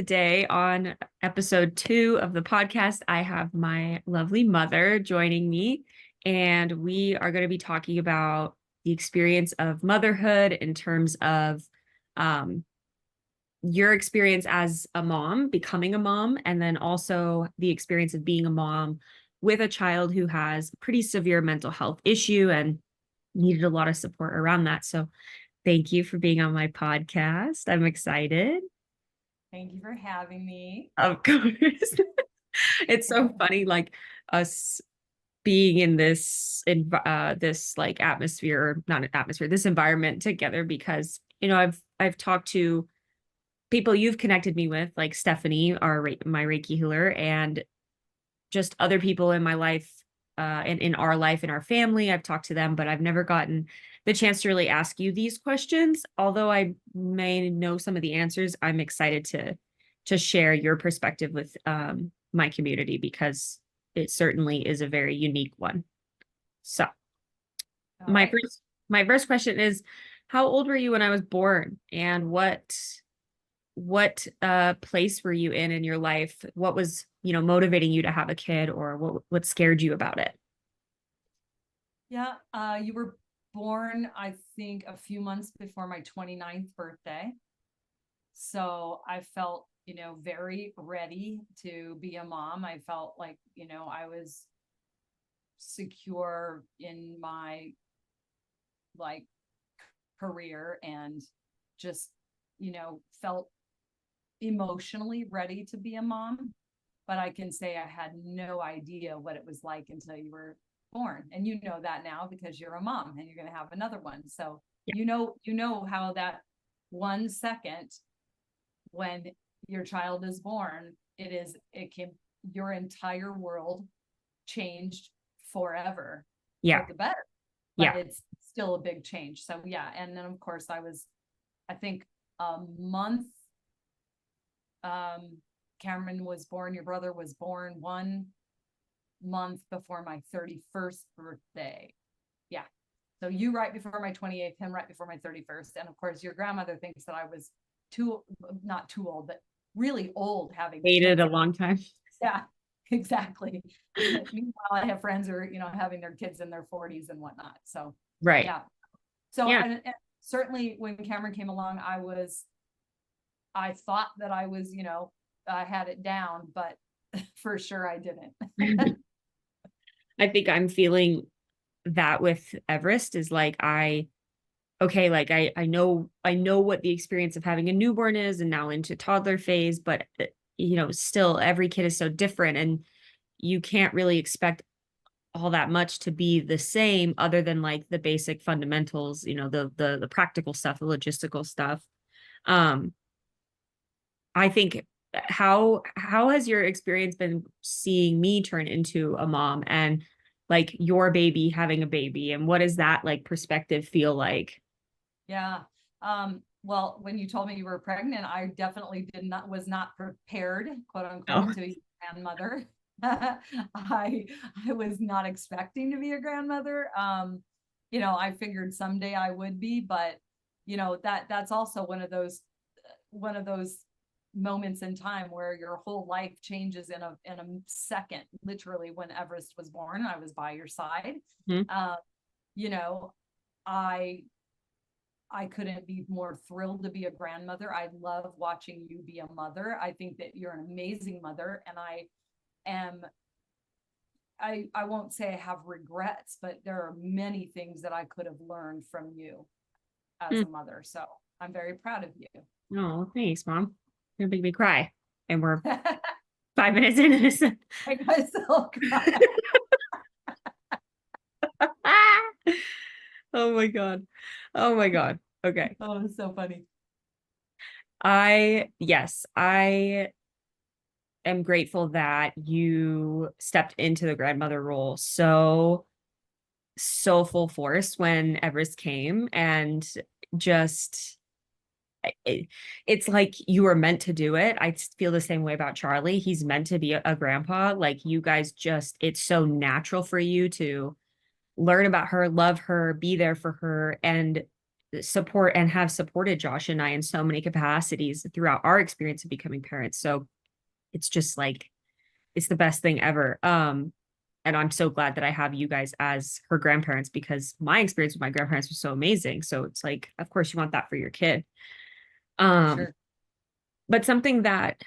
Today on episode 2 of the podcast, I have my lovely mother joining me, and we are going to be talking about the experience of motherhood in terms of um, your experience as a mom, becoming a mom, and then also the experience of being a mom with a child who has pretty severe mental health issue and needed a lot of support around that. So, thank you for being on my podcast. I'm excited. Thank you for having me. Of course. It's so funny, like us being in this like atmosphere, not an atmosphere, this environment together because I've talked to people you've connected me with, like Stephanie, my Reiki healer, and just other people in my life, and in our life, in our family. I've talked to them, but I've never gotten the chance to really ask you these questions. Although I may know some of the answers, I'm excited to share your perspective with my community because it certainly is a very unique one. So All my right. first my first question is, how old were you when I was born, and what place were you in your life? What was, motivating you to have a kid, or what scared you about it? Yeah, you were born, I think, a few months before my 29th birthday. So I felt, very ready to be a mom. I felt like, I was secure in my like career and just, felt emotionally ready to be a mom. But I can say I had no idea what it was like until you were born. And you know that now because you're a mom and you're going to have another one. So Yeah. you know how that 1 second when your child is born, it can, your entire world changed forever Yeah. for the better, but Yeah. it's still a big change. So yeah. And then of course I think a month, um, Cameron was born, your brother was born 1 month before my 31st birthday. Yeah. So you right before my 28th, him right before my 31st. And of course, your grandmother thinks that I was not too old, but really old having Waited kids. a long time. Yeah, exactly. Meanwhile, I have friends who are, having their kids in their 40s and whatnot. So Right. yeah. So Yeah. and certainly when Cameron came along, I thought that I was, I had it down, but for sure I didn't. I think I'm feeling that with Everest is like okay, like I know what the experience of having a newborn is and now into toddler phase, but still every kid is so different, and you can't really expect all that much to be the same other than like the basic fundamentals, the practical stuff, the logistical stuff. Um I think, how has your experience been seeing me turn into a mom, and like your baby having a baby, and what does that like perspective feel like? Yeah. Well, when you told me you were pregnant, I definitely was not prepared, quote Oh, unquote, to be a grandmother. I was not expecting to be a grandmother. I figured someday I would be, but that's also one of those moments in time where your whole life changes in a second. Literally, when Everest was born, I was by your side. mhm. Uh, you know, I I couldn't be more thrilled to be a grandmother. I love watching you be a mother. I think that you're an amazing mother, and am I won't say I have regrets, but there are many things that I could have learned from you as Mm. a mother. So I'm very proud of you. Oh, thanks, Mom. You're gonna make me cry. And we're 5 minutes into this. I myself cry. Oh my God. Oh my God. Okay. Oh, it's so funny. Yes, I am grateful that you stepped into the grandmother role so full force when Everest came, and just it, it's like you were meant to do it. I feel the same way about Charlie. He's meant to be a grandpa. Like, you guys just, it's so natural for you to learn about her, love her, be there for her. And support and have supported Josh and I in so many capacities throughout our experience of becoming parents. So it's just like, it's the best thing ever. And I'm so glad that I have you guys as her grandparents, because my experience with my grandparents was so amazing. So it's like, of course you want that for your kid. For Um, sure. but something that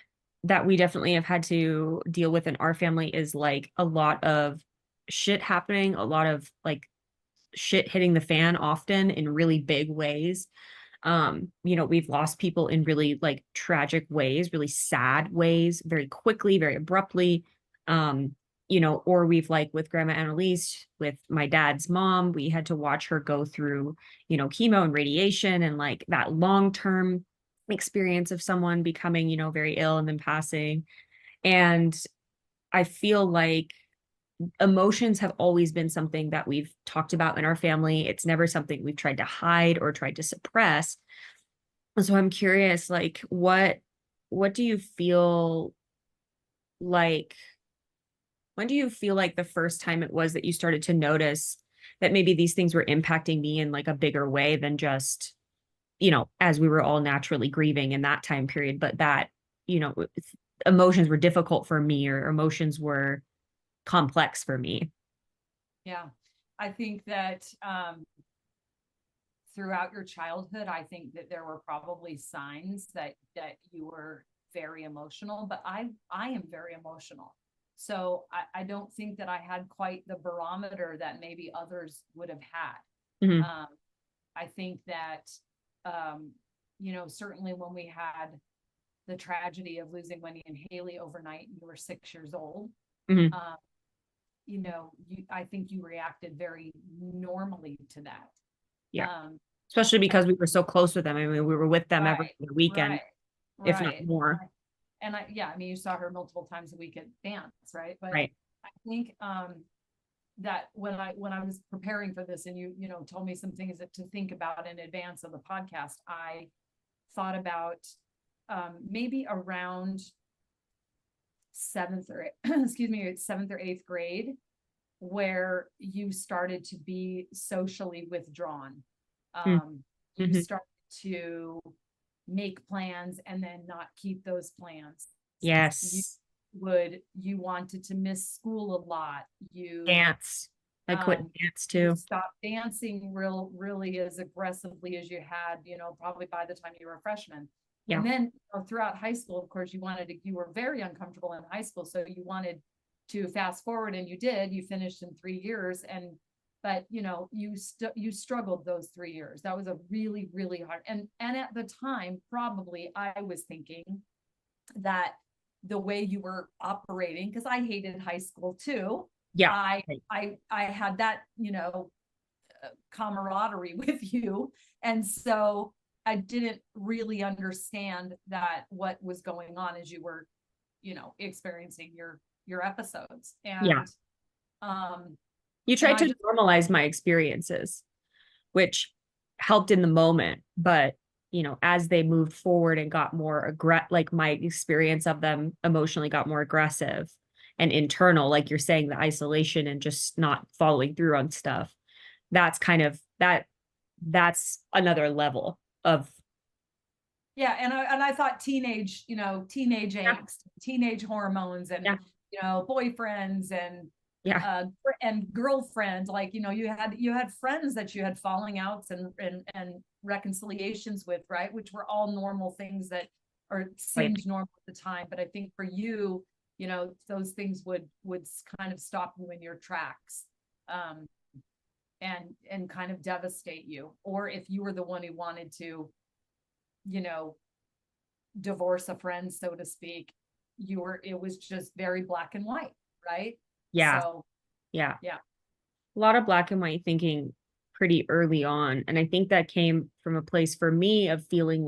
we definitely have had to deal with in our family is like a lot of shit happening, a lot of like shit hitting the fan often in really big ways. We've lost people in really like tragic ways, really sad ways, very quickly, very abruptly. Or we've like with Grandma Annalise, with my dad's mom, we had to watch her go through, chemo and radiation and like that long-term experience of someone becoming, very ill and then passing. And I feel like emotions have always been something that we've talked about in our family. It's never something we've tried to hide or tried to suppress. So I'm curious, like, what do you feel like? When do you feel like the first time it was that you started to notice that maybe these things were impacting me in like a bigger way than just, as we were all naturally grieving in that time period, but that, you know, emotions were difficult for me or emotions were complex for me. Yeah. I think that throughout your childhood, I think that there were probably signs that you were very emotional, but I am very emotional. So I don't think that I had quite the barometer that maybe others would have had. Mhm. I think that certainly when we had the tragedy of losing Wendy and Haley overnight, and you were 6 years old. Mhm. Um, I think you reacted very normally to that. Yeah. Um, Especially and because we were so close with them. I mean, we were with them every right, weekend, right, if not right. more. Yeah, I mean, you saw her multiple times a week at dance, right? But Right. I think that when I was preparing for this, and you told me some things that to think about in advance of the podcast, I thought about maybe around seventh or excuse me, seventh or eighth grade, where you started to be socially withdrawn. Um, you Mm-hmm. started to make plans and then not keep those plans. You Yes. you wanted to miss school a lot. Dance. I quit Um, dance you too. stopped dancing really as aggressively as you had, probably by the time you were a freshman. Yeah. And then throughout high school, of course, you were very uncomfortable in high school. So you wanted to fast forward, and you did, you finished in 3 years. But you struggled those 3 years. That was a really hard. And at the time, probably I was thinking that the way you were operating, because I hated high school too. Yeah. I Right. I had that, camaraderie with you. And so I didn't really understand that what was going on as you were, experiencing your episodes. Yeah. Um You and tried I to just normalize my experiences, which helped in the moment, but as they moved forward and got more like my experience of them emotionally got more aggressive and internal, like you're saying, the isolation and just not following through on stuff. That's kind of that's another level of Yeah, and I thought teenage yeah, angst, teenage hormones, and yeah, boyfriends yeah, and girlfriends. Like, you had friends that you had falling outs and reconciliations with, right? Which were all normal things that or right. seemed normal at the time. But I think for you, those things would kind of stop you in your tracks. Um, and kind of devastate you. Or if you were the one who wanted to, you know, divorce a friend, so to speak, it was just very black and white, right? Yeah, So yeah. yeah. A lot of black and white thinking pretty early on. And I think that came from a place for me of feeling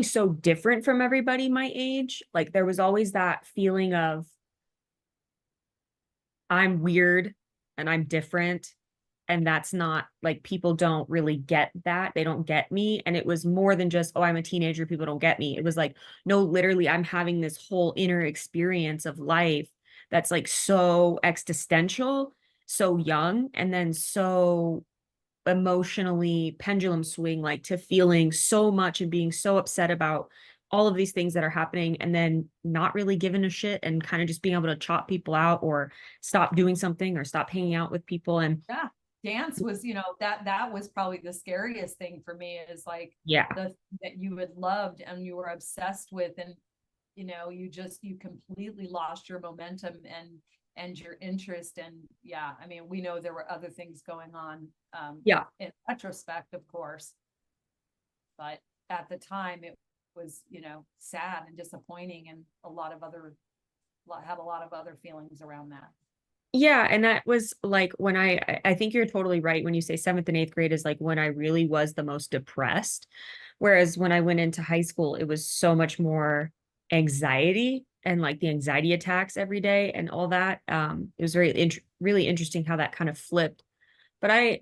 so different from everybody my age. Like there was always that feeling of I'm weird and I'm different. And that's not like people don't really get that. They don't get me. And it was more than just, oh, I'm a teenager. People don't get me. It was like, no, literally, I'm having this whole inner experience of life that's like so existential, so young, and then so emotionally pendulum swing, like to feeling so much and being so upset about all of these things that are happening, and then not really giving a shit and kind of just being able to chop people out or stop doing something or stop hanging out with people. And Yeah. Dance was, that was probably the scariest thing for me, is like yeah, the that you had loved and you were obsessed with, and you completely lost your momentum and your interest. And yeah, I mean, we know there were other things going on, yeah. in retrospect, of course, but at the time it was, sad and disappointing, and had a lot of other feelings around that. Yeah, and that was like when I think you're totally right when you say seventh and eighth grade is like when I really was the most depressed. Whereas when I went into high school, it was so much more anxiety and like the anxiety attacks every day and all that. It was really interesting how that kind of flipped. But I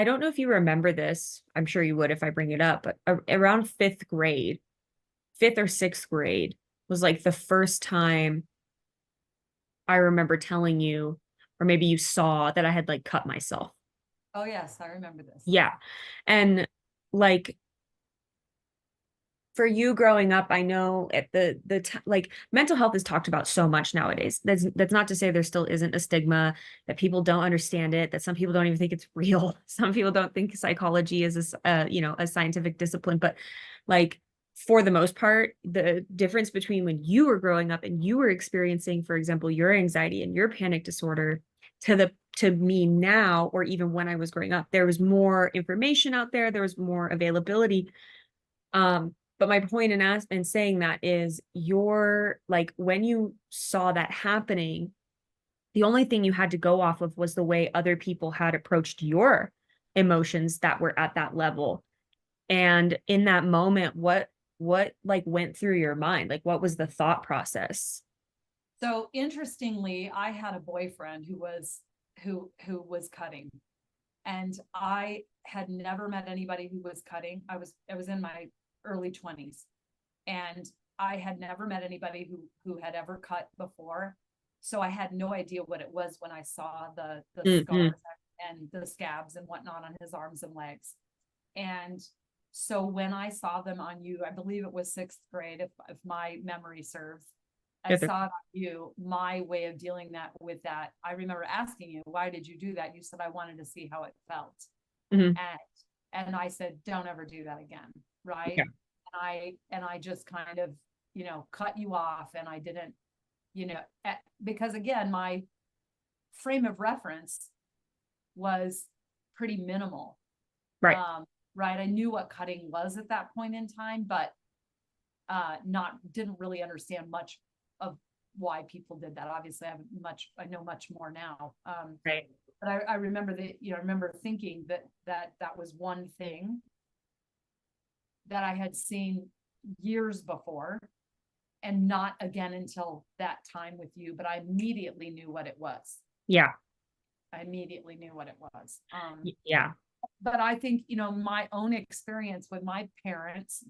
don't know if you remember this. I'm sure you would if I bring it up, but around fifth grade, fifth or sixth grade was like the first time I remember telling you, or maybe you saw that I had like cut myself. Oh yes, I remember this. Yeah. And like for you growing up, I know at like mental health is talked about so much nowadays. That's not to say there still isn't a stigma, that people don't understand it, that some people don't even think it's real. Some people don't think psychology is a scientific discipline, but like for the most part, the difference between when you were growing up and you were experiencing, for example, your anxiety and your panic disorder to me now, or even when I was growing up, there was more information out there, there was more availability. But my point in saying that is your like when you saw that happening, the only thing you had to go off of was the way other people had approached your emotions that were at that level. And in that moment, what like went through your mind? Like what was the thought process? So interestingly, I had a boyfriend who was cutting, and I had never met anybody who was cutting. I was in my early 20s, and I had never met anybody who had ever cut before. So I had no idea what it was when I saw the Mm-hmm. scars and the scabs and whatnot on his arms and legs. And so when I saw them on you, I believe it was sixth grade, if my memory serves, I saw it on you. My way of dealing with that, I remember asking you, why did you do that? You said, I wanted to see how it felt. Mm-hmm. And I said, don't ever do that again. Right. Yeah. And I just kind of, cut you off, and I didn't, because again, my frame of reference was pretty minimal. Right. Right. I knew what cutting was at that point in time, but not didn't really understand much of why people did that. Obviously, I know much more now. Right. But I remember I remember thinking that was one thing that I had seen years before, and not again until that time with you. But I immediately knew what it was. Yeah. I immediately knew what it was. Yeah. But I think, my own experience with my parents,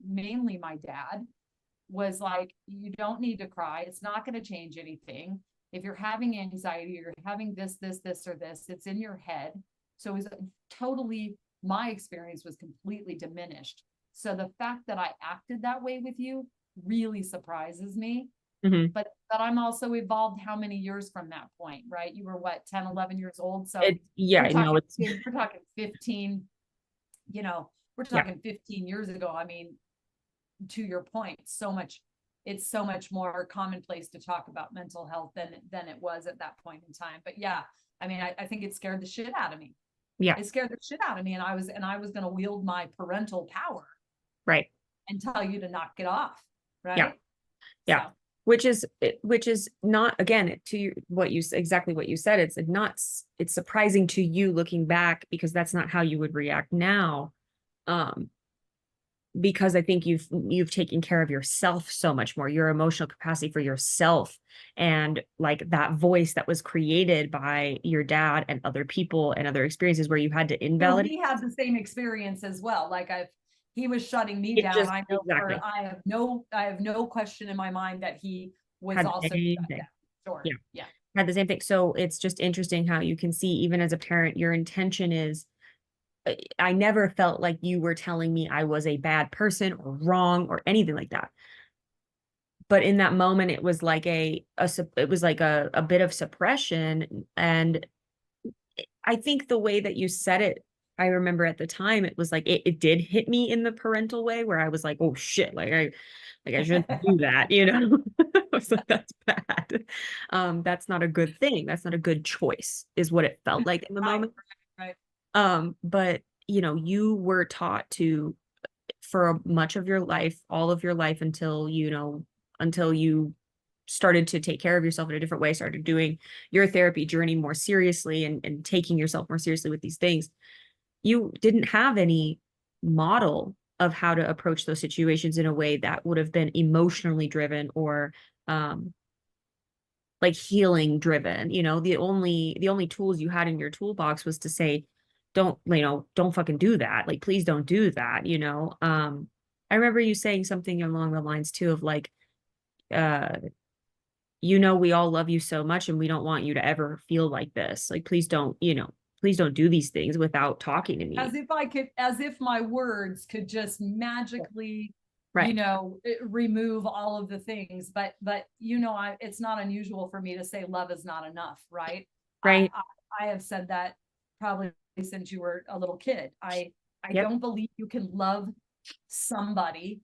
mainly my dad, was like, you don't need to cry. It's not going to change anything. If you're having anxiety, you're having this, or this, it's in your head. So it was totally, my experience was completely diminished. So the fact that I acted that way with you really surprises me. Mm-hmm. But I'm also evolved how many years from that point, right? You were what, 10, 11 years old. So Yeah, we're I know talking, it's we're talking 15, we're yeah. talking 15 years ago. I mean, to your point, it's so much more commonplace to talk about mental health than it was at that point in time. But yeah, I mean, I think it scared the shit out of me. Yeah. It scared the shit out of me. And I was going to wield my parental power Right. and tell you to knock it off. Yeah. Right. Yeah. So Which is not, again, exactly what you said. It's not, it's surprising to you looking back because that's not how you would react now. Um, because I think you've taken care of yourself so much more, your emotional capacity for yourself, and like that voice that was created by your dad and other people and other experiences where you had to well, invalidate he had the same experience as well. Like he was shutting me it. down. Just I know exactly I have no question in my mind that he was had the also same shut thing. down. Sure. Yeah. Yeah. Had the same thing. So it's just interesting how you can see, even as a parent, your intention is I never felt like you were telling me I was a bad person or wrong or anything like that. But in that moment, it was like it was like a bit of suppression. And I think the way that you said it, I remember at the time, it was like it did hit me in the parental way where I was like, oh shit, like I shouldn't do that, you know. I was like, that's bad. That's not a good thing. That's not a good choice, is what it felt like in the Right, moment. right. But you know, you were taught to, for much of your life, all of your life, until you know, until you started to take care of yourself in a different way, started doing your therapy journey more seriously, and taking yourself more seriously with these things, you didn't have any model of how to approach those situations in a way that would have been emotionally driven or um like healing driven. You know, the only tools you had in your toolbox was to say, don't, you know, don't fucking do that, like please don't do that, you know. I remember you saying something along the lines too of like, uh you know, we all love you so much and we don't want you to ever feel like this, like please don't, you know, please don't do these things without talking to me. As if my words could just magically, Right. remove all of the things. But it's not unusual for me to say love is not enough, right? I, Right. I have said that probably since you were a little kid. I Yep. don't believe you can love somebody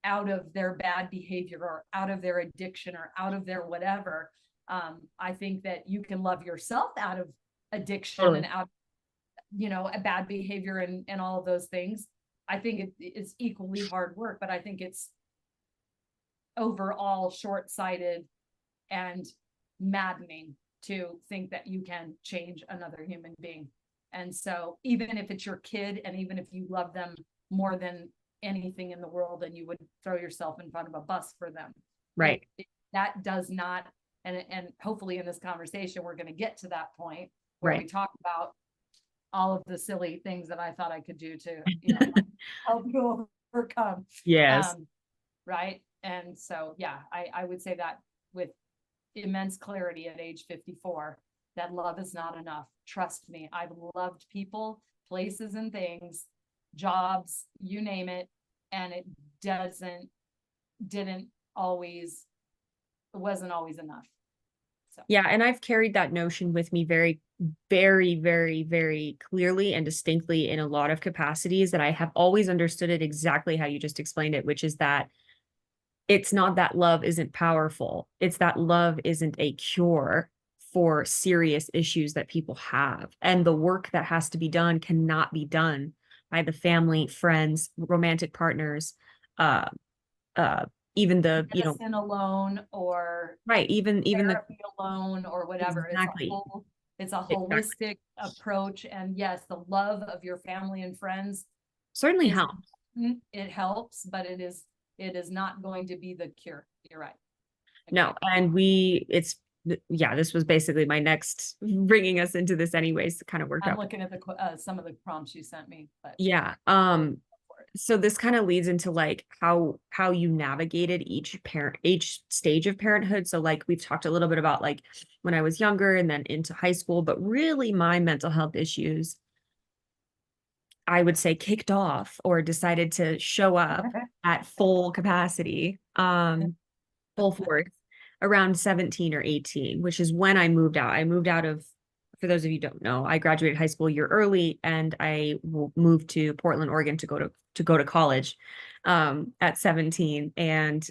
out of their bad behavior or out of their addiction or out of their whatever. I think that you can love yourself out of addiction and Totally. out, a bad behavior and all of those things. I think it's equally hard work, but I think it's overall short-sighted and maddening to think that you can change another human being. And so even if it's your kid, and even if you love them more than anything in the world, and you would throw yourself in front of a bus for them, Right. that does not, and hopefully in this conversation we're going to get to that point where we Right. talk about all of the silly things that I thought I could do to, help you overcome. Yes. Um, right. And so, yeah, I would say that with immense clarity at age 54, that love is not enough. Trust me, I've loved people, places, and things, jobs, you name it, and it didn't always, it wasn't always enough. So, Yeah, and I've carried that notion with me very, very, very, very clearly and distinctly in a lot of capacities, that I have always understood it exactly how you just explained it, which is that it's not that love isn't powerful. It's that love isn't a cure for serious issues that people have. And the work that has to be done cannot be done by the family, friends, romantic partners, uh, uh, even the, you know, medicine alone or right, even the, therapy alone or whatever. exactly, It's a exactly, holistic approach. And yes, the love of your family and friends certainly is helps. important. It helps, but it is not going to be the cure. You're right. No, Agreed. and it's, yeah, this was basically my next bringing us into this anyways, kind of worked I'm out. looking at the some of the prompts you sent me, but Yeah. So this kind of leads into like how you navigated each stage of parenthood. So like we've talked a little bit about like when I was younger and then into high school, but really my mental health issues, I would say, kicked off or decided to show up at full capacity, full force, around 17 or 18, which is when I moved out. I moved out of, for those of you who don't know, I graduated high school a year early, and I moved to Portland, Oregon to go to college at 17. And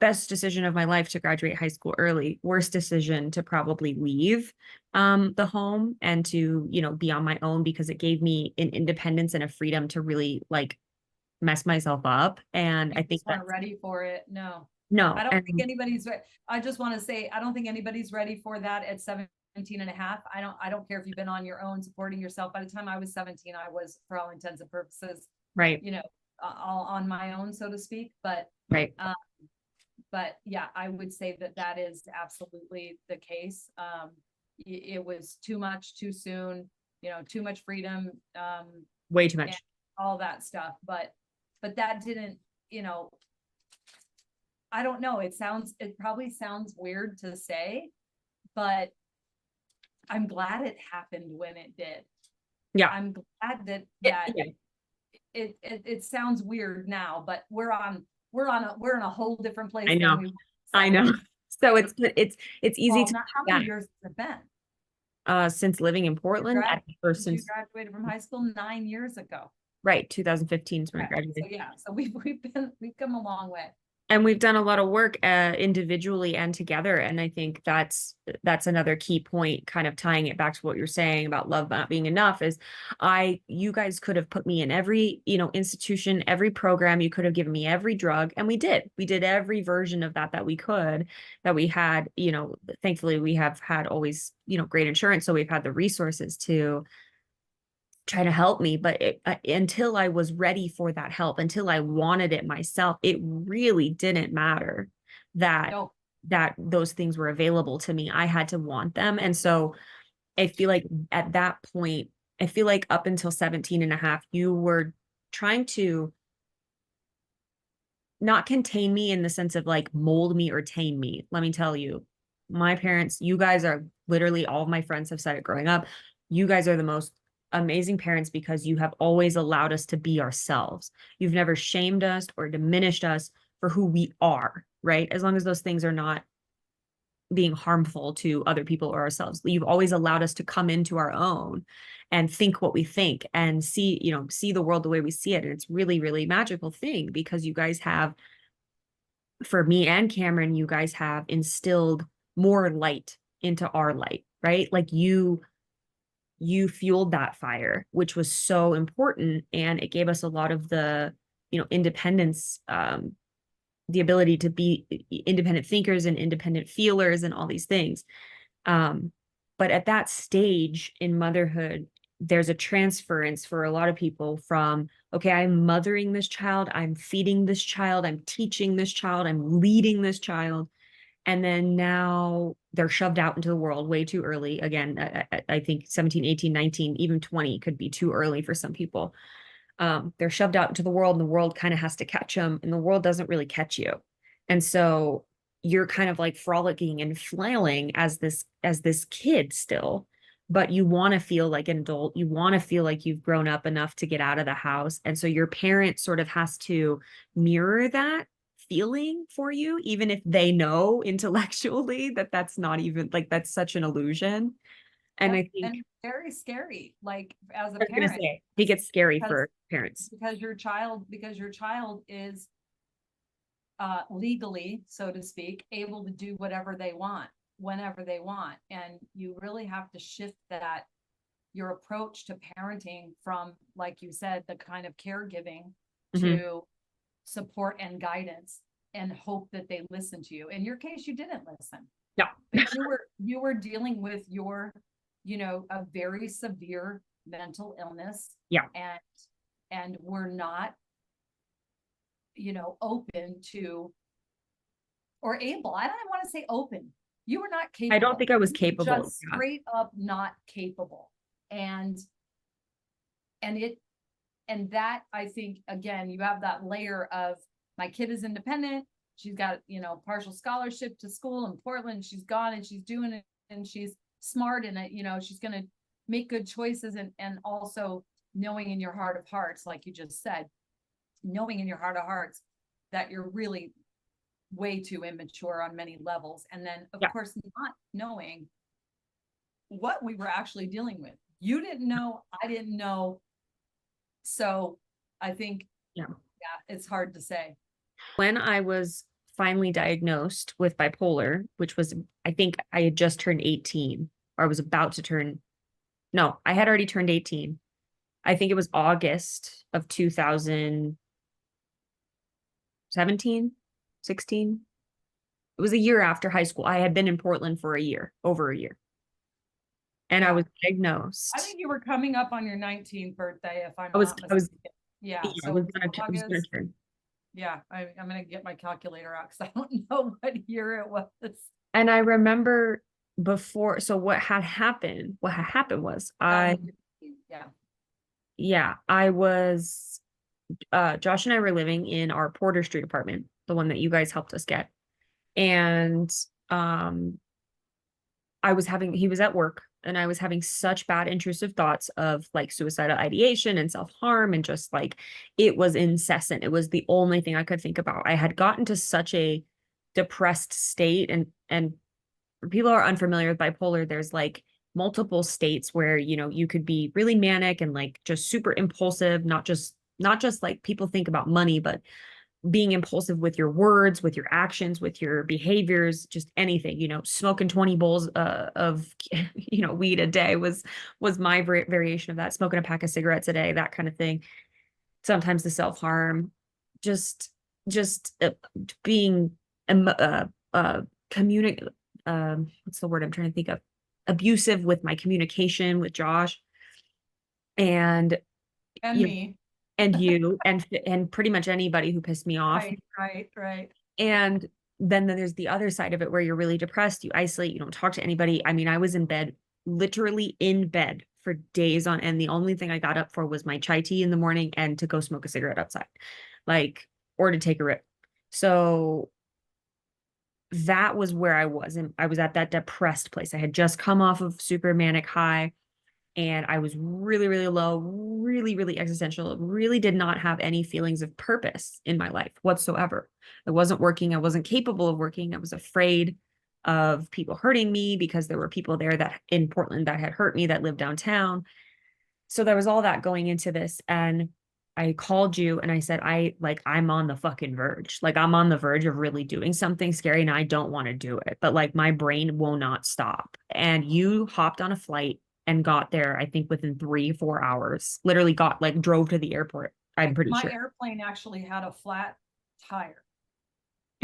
best decision of my life to graduate high school early, worst decision to probably leave the home and to, you know, be on my own, because it gave me an independence and a freedom to really like mess myself up. And You I think just weren't that's, ready for it. No, I no, don't think and anybody's ready. I just want to say, I don't think anybody's ready for that at 17 and a half. I don't care if you've been on your own, supporting yourself. By the time I was 17, I was, for all intents and purposes, right, you know, all on my own, so to speak. right. Um, but yeah, I would say that that is absolutely the case. It was too much, too soon, too much freedom, Way too and much. all that stuff. But that didn't, you know, I don't know. It probably sounds weird to say, but I'm glad it happened when it did. Yeah. I'm glad that Yeah. it sounds weird now, but we're in a whole different I place than know. we were I know. 17 So years. it's easy Well, to now look how many back. years has it been? Since living in Portland, Since you graduated from high school 9 years ago. right, 2015 is when I Okay, so graduated. yeah, so we've come a long way. And we've done a lot of work individually and together. And I think that's another key point, kind of tying it back to what you're saying about love not being enough, is you guys could have put me in every, institution, every program. You could have given me every drug. And we did every version of that we could, that we had, thankfully we have had always, great insurance. So we've had the resources to try to help me, but until I was ready for that help, until I wanted it myself, it really didn't matter that No, those things were available to me. I had to want them. And so I feel like at that point, I feel like up until 17 and a half, you were trying to not contain me in the sense of like mold me or tame me. Let me tell you, my parents, you guys are literally, all of my friends have said it growing up. You guys are the most amazing parents because you have always allowed us to be ourselves. You've never shamed us or diminished us for who we are, right? As long as those things are not being harmful to other people or ourselves. You've always allowed us to come into our own and think what we think and see the world the way we see it. And it's really, really magical thing because you guys have, for me and Cameron, you guys have instilled more light into our light, right? Like you fueled that fire, which was so important. And it gave us a lot of the, independence, the ability to be independent thinkers and independent feelers and all these things. Um, but at that stage in motherhood, there's a transference for a lot of people from, okay, I'm mothering this child, I'm feeding this child, I'm teaching this child, I'm leading this child. And then now they're shoved out into the world way too early. Again, I think 17, 18, 19, even 20 could be too early for some people. They're shoved out into the world and the world kind of has to catch them and the world doesn't really catch you. And so you're kind of like frolicking and flailing as this kid still, but you want to feel like an adult. You want to feel like you've grown up enough to get out of the house. And so your parent sort of has to mirror that feeling for you, even if they know intellectually that that's not even like that's such an illusion. And yep, I think and very scary, like as a I was gonna parent, say, I think it's scary because for parents. your child is legally, so to speak, able to do whatever they want, whenever they want. And you really have to shift that, your approach to parenting from, like you said, the kind of caregiving Mhm. to support and guidance and hope that they listen to you. In your case, you didn't listen, No. but you were dealing with a very severe mental illness, Yeah. and we're not, open to, or able. I don't even want to say open. You were not I don't capable. think I was You were capable. just Yeah. straight up not capable. And that, I think, again, you have that layer of, my kid is independent. She's got, partial scholarship to school in Portland. She's gone and she's doing it and she's smart in it. She's going to make good choices, and also knowing in your heart of hearts, like you just said, knowing in your heart of hearts that you're really way too immature on many levels. And then, of Yeah. course, not knowing what we were actually dealing with. You didn't know, I didn't know. So I think, Yeah. yeah, it's hard to say. When I was finally diagnosed with bipolar, which was, I think I had just turned 18, or I was about to turn, no, I had already turned 18. I think it was August of 2017, 16. It was a year after high school. I had been in Portland for a year, over a year. And I Yeah. was I diagnosed. think you were coming up on your 19th birthday, if I'm I was, not I was, mistaken. Yeah. yeah, So I was gonna August. turn. Yeah. I'm going to get my calculator out because I don't know what year it was. And I remember before, so what had happened was Yeah. yeah, I was, Josh and I were living in our Porter Street apartment, the one that you guys helped us get. And, um, he was at work and I was having such bad intrusive thoughts of like suicidal ideation and self-harm, and just like it was incessant. It was the only thing I could think about. I had gotten to such a depressed state, and for people who are unfamiliar with bipolar, there's like multiple states where, you know, you could be really manic and like just super impulsive, not just like people think about money, but being impulsive with your words, with your actions, with your behaviors, just anything, you know, smoking 20 bowls of, you know, weed a day was my variation of that, smoking a pack of cigarettes a day, that kind of thing. Sometimes the self-harm, just, just being, communic, what's the word I'm trying to think of? Abusive with my communication with Josh and, And you know, me. and you and pretty much anybody who pissed me off. Right, right, right. And then there's the other side of it where you're really depressed, you isolate, you don't talk to anybody. I mean, I was in bed, literally in bed for days on end. The only thing I got up for was my chai tea in the morning and to go smoke a cigarette outside, like, or to take a rip. So that was where I was. And I was at that depressed place. I had just come off of super manic high, and I was really, really low, really, really existential, really did not have any feelings of purpose in my life whatsoever. I wasn't working. I wasn't capable of working. I was afraid of people hurting me because there were people there that in Portland that had hurt me that lived downtown. So there was all that going into this. And I called you and I said, I'm on the fucking verge. Like, I'm on the verge of really doing something scary and I don't want to do it. But like, my brain will not stop. And you hopped on a flight and got there, I think within 3, 4 hours, literally got like drove to the airport. I'm pretty My sure. airplane actually had a flat tire.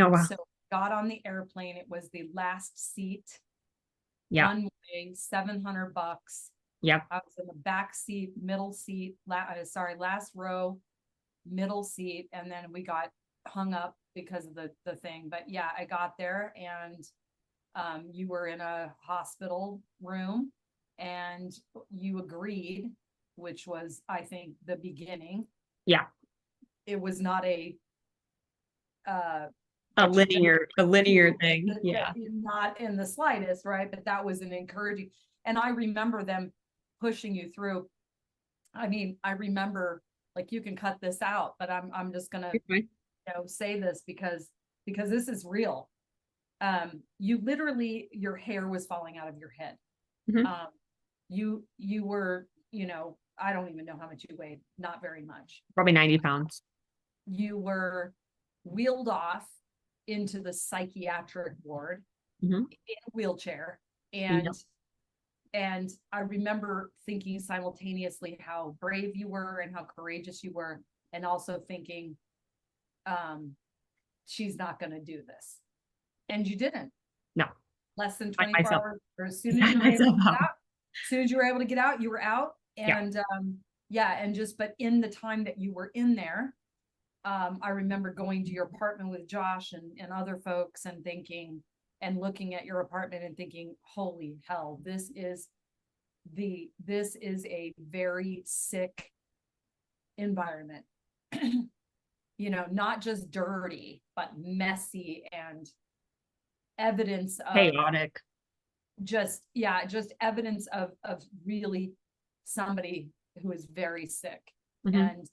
Oh, wow. So got on the airplane. It was the last seat, Yeah. one way, $700. Yep. I was in the back seat, middle seat, last row, middle seat, and then we got hung up because of the thing. But yeah, I got there, and you were in a hospital room, and you agreed, which was, I think, the beginning. Yeah. It was not a A detrimental linear to thing. Yeah. not in the slightest, right? But that was an encouraging, and I remember them pushing you through. I mean, I remember, like, you can cut this out, but I'm just gonna, Okay. say this because this is real. You literally, your hair was falling out of your head. Mhm. Um, you were, I don't even know how much you weighed, not very much. Probably 90 pounds. You were wheeled off into the psychiatric ward Mhm. in a wheelchair. Yep. And I remember thinking simultaneously how brave you were and how courageous you were, and also thinking, she's not going to do this. And you didn't. No. Less than I 24 myself. hours, or as soon as I you were able to myself get out. out, as soon as you were able to get out, you were out. Yeah. And yeah, and but in the time that you were in there, I remember going to your apartment with Josh and other folks and thinking, and looking at your apartment and thinking, holy hell, this is a very sick environment. Not just dirty, but messy, and evidence of Chaotic. just evidence of really somebody who is very sick. Mhm.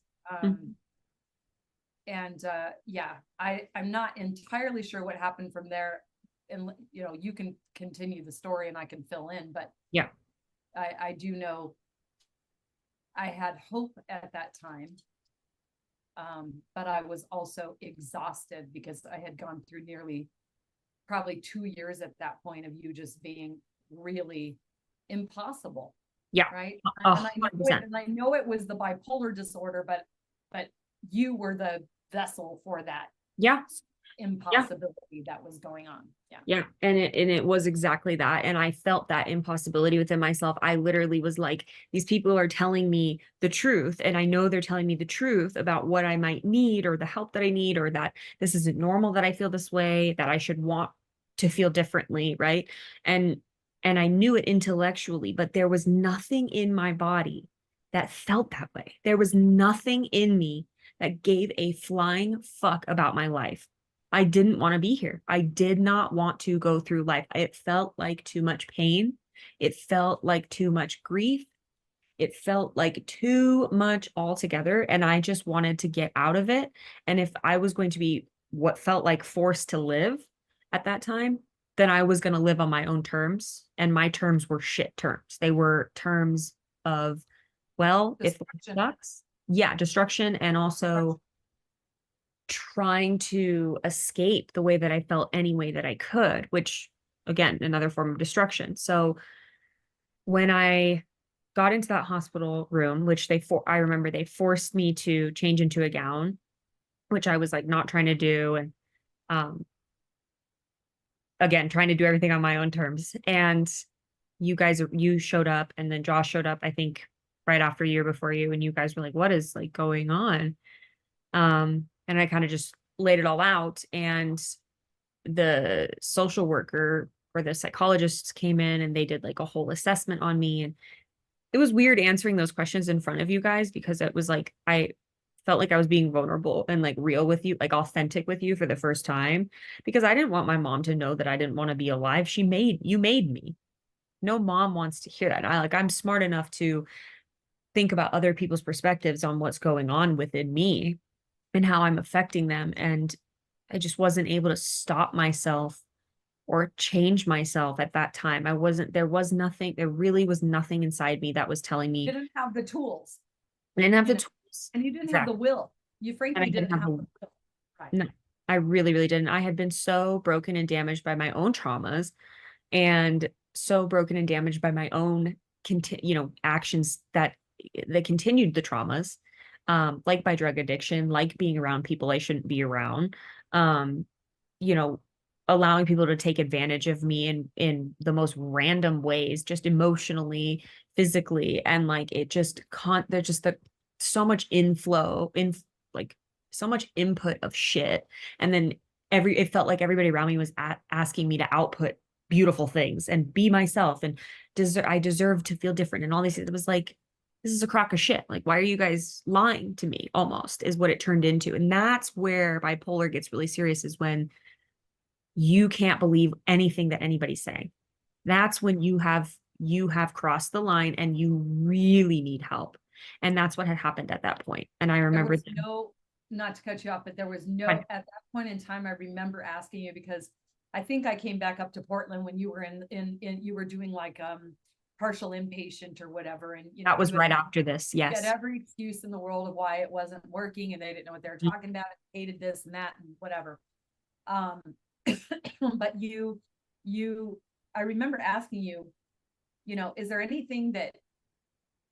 And Mhm. yeah, I'm not entirely sure what happened from there, and you can continue the story and I can fill in, but Yeah. I do know I had hope at that time, but I was also exhausted because I had gone through nearly probably 2 years at that point of you just being really impossible. Yeah. Right. A And I know hundred percent. it was the bipolar disorder, but you were the vessel for that Yeah. Yeah. impossibility that was going on. Yeah. Yeah. And it was exactly that. And I felt that impossibility within myself. I literally was like, these people are telling me the truth. And I know they're telling me the truth about what I might need, or the help that I need, or that this isn't normal that I feel this way, that I should want to feel differently. Right. And and I knew it intellectually, but there was nothing in my body that felt that way. There was nothing in me that gave a flying fuck about my life. I didn't want to be here. I did not want to go through life. It felt like too much pain. It felt like too much grief. It felt like too much altogether. And I just wanted to get out of it. And if I was going to be what felt like forced to live at that time, then I was going to live on my own terms. And my terms were shit terms. They were terms of, well, if life Destruction. sucks, yeah, destruction, and also trying to escape the way that I felt any way that I could, which again, another form of destruction. So when I got into that hospital room, which I remember they forced me to change into a gown, which I was like not trying to do. And um, again, trying to do everything on my own terms. And you showed up, and then Josh showed up, I think right after you or before you, and you guys were like, what is like going on? And I kind of just laid it all out. And the social worker or the psychologists came in and they did like a whole assessment on me. And it was weird answering those questions in front of you guys because it was like I felt like I was being vulnerable and like real with you, like authentic with you for the first time, because I didn't want my mom to know that I didn't want to be alive. You made me. No mom wants to hear that. I'm smart enough to think about other people's perspectives on what's going on within me and how I'm affecting them. And I just wasn't able to stop myself or change myself at that time. There really was nothing inside me that was telling me Didn't have the tools, I didn't have you the know, tools. and you didn't have the Exactly. will. You And I frankly didn't didn't have have the the will. Right. no, I really, really didn't. I had been so broken and damaged by my own traumas and so broken and damaged by my own actions that continued the traumas, like by drug addiction, like being around people I shouldn't be around, um, you know, allowing people to take advantage of me in the most random ways, just emotionally, physically, and like it just there's just so much inflow in like so much input of shit, and then it felt like everybody around me was asking me to output beautiful things and be myself and I deserve to feel different and all these things. It was like this is a crock of shit. Like, why are you guys lying to me? Almost is what it turned into. And that's where bipolar gets really serious, is when you can't believe anything that anybody's saying. That's when you have crossed the line and you really need help. And that's what had happened at that point. And I There remember was no, not to cut you off, but there was no, at that point in time, I remember asking you because I think I came back up to Portland when you were you were doing like, partial inpatient or whatever. And, that was you had right after this. you had Yes. every excuse in the world of why it wasn't working and they didn't know what they were talking about, hated this and that and whatever. Um, but I remember asking you, is there anything that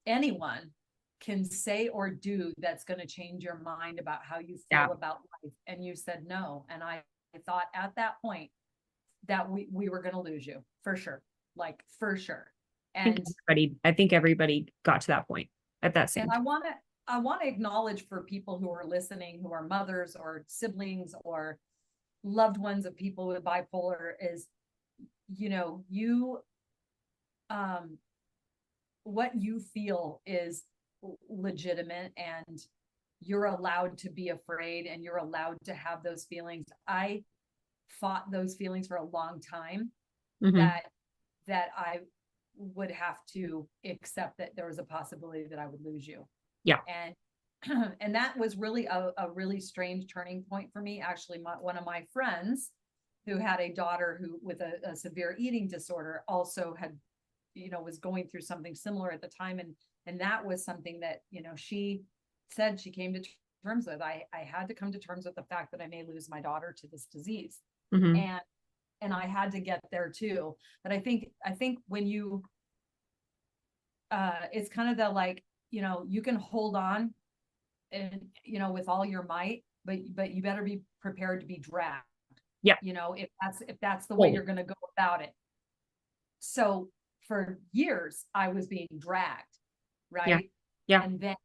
anyone can say or do that's going to change your mind about how you Yeah. feel about life? And you said no. And I thought at that point that we were going to lose you for sure, like for sure. And I think everybody got to that point at that same and time. I want to acknowledge for people who are listening, who are mothers or siblings or loved ones of people with bipolar, is you what you feel is legitimate, and you're allowed to be afraid and you're allowed to have those feelings. I fought those feelings for a long time, Mm-hmm. that I would have to accept that there was a possibility that I would lose you. Yeah. And and that was really a really strange turning point for me. Actually, one of my friends who had a daughter who with a severe eating disorder also had, was going through something similar at the time. And that was something that, she said she came to terms with. I had to come to terms with the fact that I may lose my daughter to this disease. Mm-hmm. And I had to get there too. But I think when you, it's kind of the like, you can hold on and, with all your might, but you better be prepared to be dragged. Yeah. If that's the way Fully. you're going to go about it. So for years I was being dragged, Yeah. right? Yeah. And then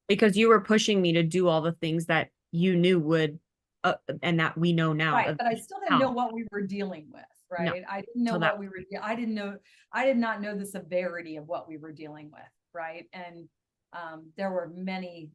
Because you were pushing me to do all the things that you knew would, and that we know now. right, but I still didn't know Now. what we were dealing with, No. right? I didn't know Till that. what we were, I did not know the severity of what we were dealing with, right? And there were many,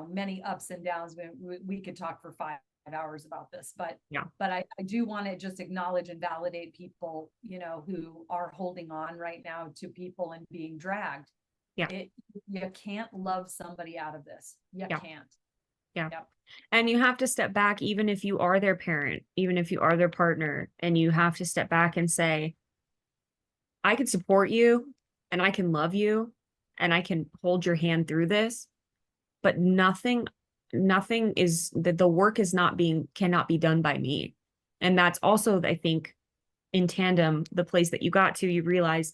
many ups and downs. We could talk for 5 hours about this, but Yeah. I do want to just acknowledge and validate people, you know, who are holding on right now to people and being dragged. Yeah. You can't love somebody out of this. You Yeah. can't. Yeah. Yep. And you have to step back, even if you are their parent, even if you are their partner, and you have to step back and say, I can support you and I can love you and I can hold your hand through this, but nothing is that the work is not being cannot be done by me. And that's also, I think, in tandem, the place that you got to, you realize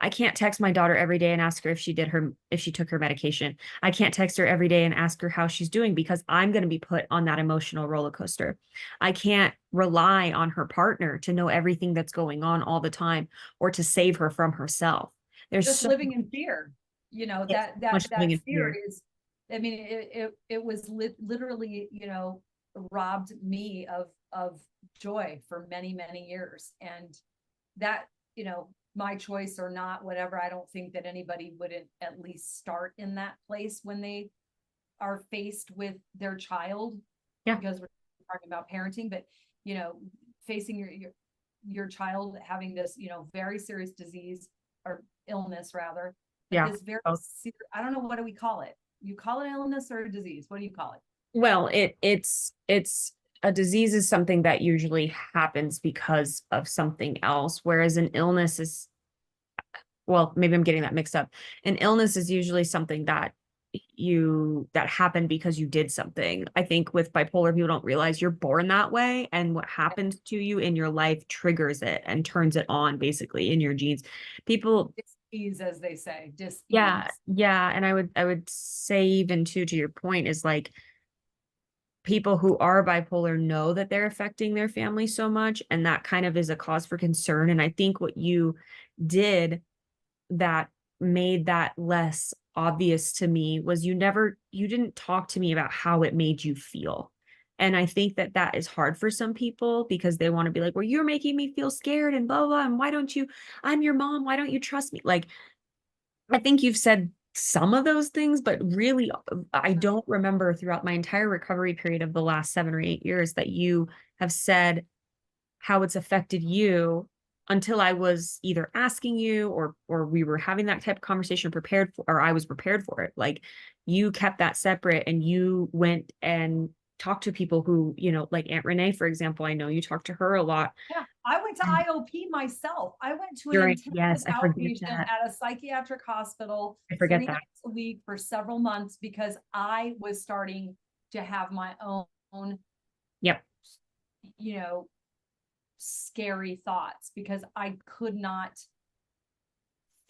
I can't text my daughter every day and ask her if she took her medication. I can't text her every day and ask her how she's doing because I'm going to be put on that emotional roller coaster. I can't rely on her partner to know everything that's going on all the time or to save her from herself. There's Just so living in fear, you know, much living that in fear fear. is, I mean, it was literally, you know, robbed me of joy for many, many years. And that, you know, my choice or not, whatever, I don't think that anybody wouldn't at least start in that place when they are faced with their child, Yeah. because we're talking about parenting, but, you know, facing your child having this, you know, very serious disease or illness rather, but Yeah. this very Oh. serious, I don't know, what do we call it? You call it illness or a disease? What do you call it? Well, it's a disease is something that usually happens because of something else, whereas an illness is, well, maybe I'm getting that mixed up. An illness is usually something that happened because you did something. I think with bipolar, people don't realize you're born that way, and what happens to you in your life triggers it and turns it on basically in your genes. People, Dis-ease, as they say, yeah, dis-ease. yeah, and I would say even too, to your point, is like people who are bipolar know that they're affecting their family so much, and that kind of is a cause for concern. And I think what you did that made that less obvious to me was you didn't talk to me about how it made you feel. And I think that that is hard for some people because they want to be like, well, you're making me feel scared and blah blah, and why don't you, I'm your mom, why don't you trust me? Like, I think you've said some of those things, but really, I don't remember throughout my entire recovery period of the last 7 or 8 years that you have said how it's affected you until I was either asking you or we were having that type of conversation prepared for, or I was prepared for it. Like, you kept that separate and you went and talked to people who, like Aunt Renee, for example. I know you talked to her a lot. Yeah, I went to And IOP myself. I went to an during, intensive yes, I forget outpatient that. at a psychiatric hospital I forget 3 that. nights a week for several months because I was starting to have my own, Yep. you know, scary thoughts because I could not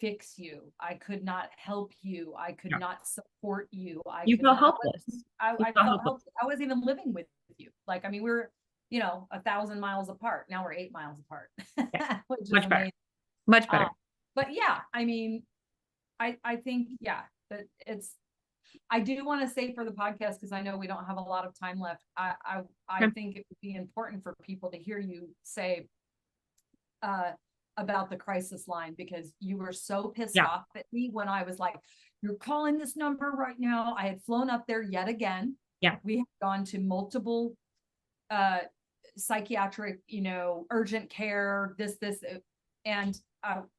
fix you. I could not help you. I could Yeah. not support you. I You could felt not, helpless. You I felt felt helpless. helpless. I wasn't even living with you. Like, I mean, we were, you know, 1,000 miles apart. Now we're 8 miles apart, Yeah. which is Much better. amazing. Much Um, better. but yeah, I mean, I think, yeah, that I do want to say for the podcast, because I know we don't have a lot of time left. I Okay. think it would be important for people to hear you say, uh, about the crisis line, because you were so pissed Yeah. off at me when I was like, you're calling this number right now. I had flown up there yet again. Yeah. We had gone to multiple, uh, psychiatric, you know, urgent care, and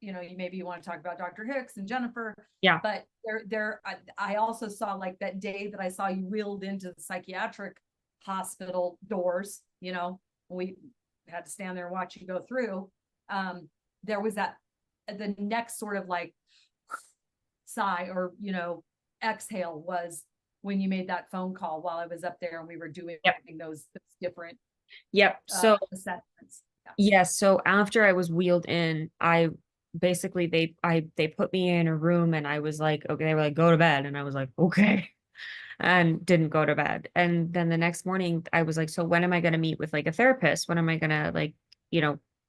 you know, maybe you want to talk about Dr. Hicks and Jennifer, Yeah. but I also saw, like, that day that I saw you wheeled into the psychiatric hospital doors, you know, we had to stand there and watch you go through. There was the next sort of like sigh, or, you know, exhale, was when you made that phone call while I was up there and we were doing Yep. those different Yep. So assessments. Yeah. yes. So after I was wheeled in, I basically they put me in a room and I was like, okay, they were like, go to bed. And I was like, okay. And didn't go to bed. And then the next morning I was like, so when am I going to meet with like a therapist? When am I going to, like,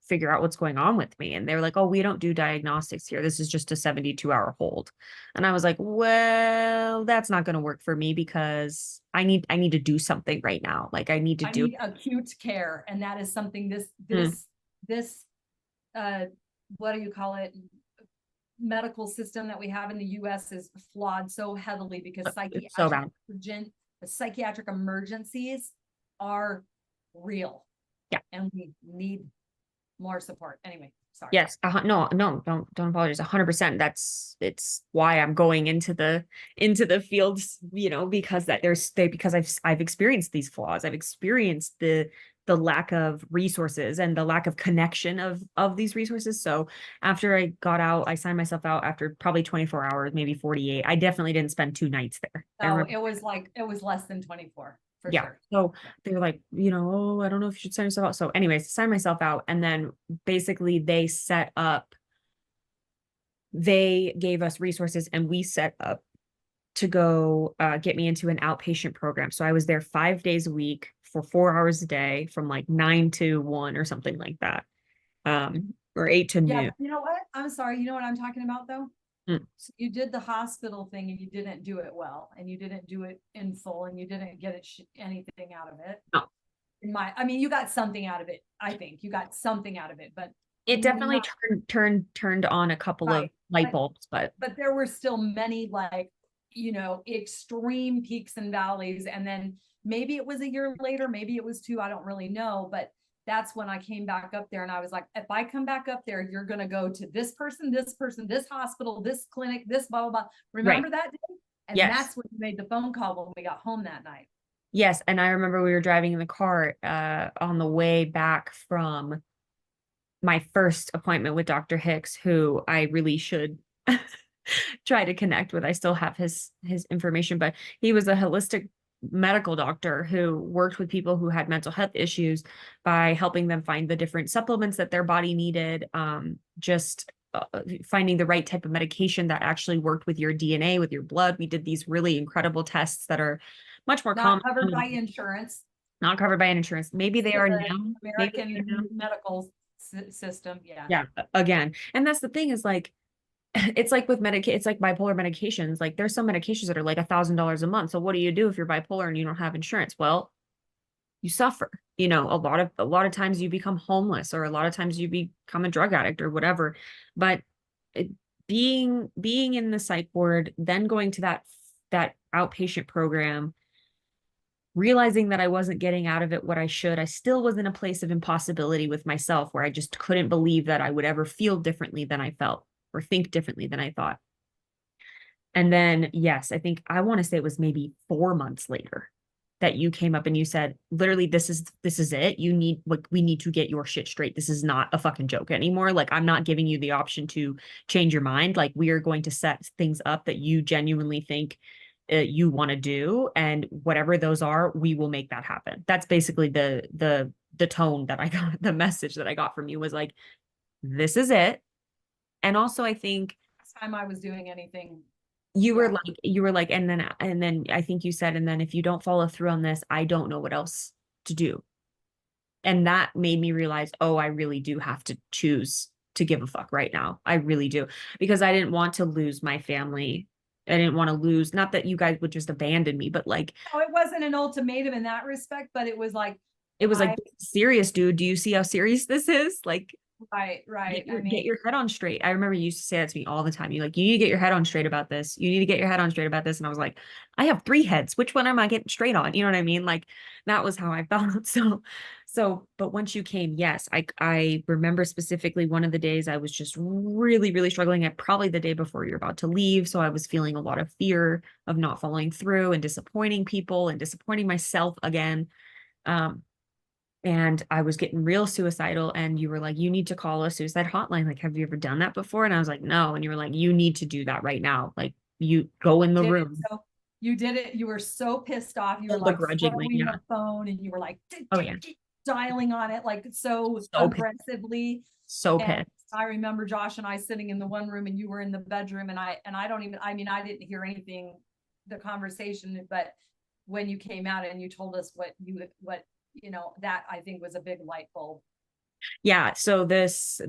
figure out what's going on with me? And they were like, oh, we don't do diagnostics here. This is just a 72-hour hold. And I was like, well, that's not going to work for me because I need to do something right now. Like, I need to I do. need acute care, and that is something Mm, this uh what do you call it, medical system that we have in the US is flawed so heavily because it's so bad. psychiatric emergencies are real. Yeah. And we need more support. Anyway, sorry. Yes. No, no, don't apologize. 100%. It's why I'm going into the fields, because because I've experienced these flaws. I've experienced the lack of resources and the lack of connection of these resources. So after I got out, I signed myself out after probably 24 hours, maybe 48. I definitely didn't spend 2 nights there. I No, remember. it was less than 24 for Yeah. sure. So Yeah. they were like, oh, I don't know if you should sign yourself out. So anyways, sign myself out. And then basically they gave us resources and we set up to go get me into an outpatient program. So I was there 5 days a week for 4 hours a day from like 9 to 1 or something like that. Or 8 to noon. Yeah, you know what? I'm sorry. You know what I'm talking about though? Mm. So you did the hospital thing and you didn't do it well and you didn't do it in full and you didn't get anything out of it. No, I mean, you got something out of it. I think you got something out of it, but it definitely not turned on a couple of right. light bulbs, But there were still many like, extreme peaks and valleys. And then maybe it was a year later, maybe it was two, I don't really know. But that's when I came back up there and I was like, if I come back up there, you're going to go to this person, this hospital, this clinic, this blah, blah, blah. right. Remember that day? And Yes. that's when you made the phone call when we got home that night. Yes. And I remember we were driving in the car on the way back from my first appointment with Dr. Hicks, who I really should try to connect with. I still have his information, but he was a holistic medical doctor who worked with people who had mental health issues by helping them find the different supplements that their body needed, just finding the right type of medication that actually worked with your DNA, with your blood. We did these really incredible tests that are much more Not common, covered by insurance. not covered by insurance. Maybe they are The now. Maybe they are now. American medical system. Yeah. Yeah, again. And that's the thing is like, it's like with it's like bipolar medications. Like there's some medications that are like $1,000 a month. So what do you do if you're bipolar and you don't have insurance? Well, you suffer. A lot of times you become homeless, or a lot of times you become a drug addict or whatever. But it, being in the psych ward, then going to that outpatient program, realizing that I wasn't getting out of it what I should, I still was in a place of impossibility with myself where I just couldn't believe that I would ever feel differently than I felt or think differently than I thought. And then, yes, I want to say it was maybe 4 months later that you came up and you said, literally, this is it. We need to get your shit straight. This is not a fucking joke anymore. Like, I'm not giving you the option to change your mind. Like, we are going to set things up that you genuinely think you want to do, and whatever those are, we will make that happen. That's basically the tone that I got, the message that I got from you was like, this is it. And also, I think Last time I was doing anything. you were Yeah. like, and then I think you said, and then if you don't follow through on this, I don't know what else to do. And that made me realize, oh, I really do have to choose to give a fuck right now. I really do. Because I didn't want to lose my family. I didn't want to lose, not that you guys would just abandon me, but like, No, it wasn't an ultimatum in that respect, but it was like, it was like, I, serious, dude. Do you see how serious this is? Like, right. I get mean, your head on straight. I remember you used to say that to me all the time. You like, you need to get your head on straight about this. You need to get your head on straight about this. And I was like, I have 3 heads. Which one am I getting straight on? You know what I mean? Like that was how I felt. But once you came, yes, I remember specifically one of the days I was just really, really struggling at, probably the day before you're about to leave. So I was feeling a lot of fear of not following through and disappointing people and disappointing myself again. Um, and I was getting real suicidal, and you were like, you need to call a suicide hotline. Like, have you ever done that before? And I was like, no. And you were like, you need to do that right now. Like, you go in the did it. room. So you did it. You were so pissed off. You were Full like begrudgingly. throwing Yeah. the phone and you were like Oh yeah. dialing on it like so So pissed. aggressively. So And pissed. I remember Josh and I sitting in the one room and you were in the bedroom and I don't even, I mean, I didn't hear anything, the conversation, but when you came out and you told us that I think was a big light bulb. Yeah. So this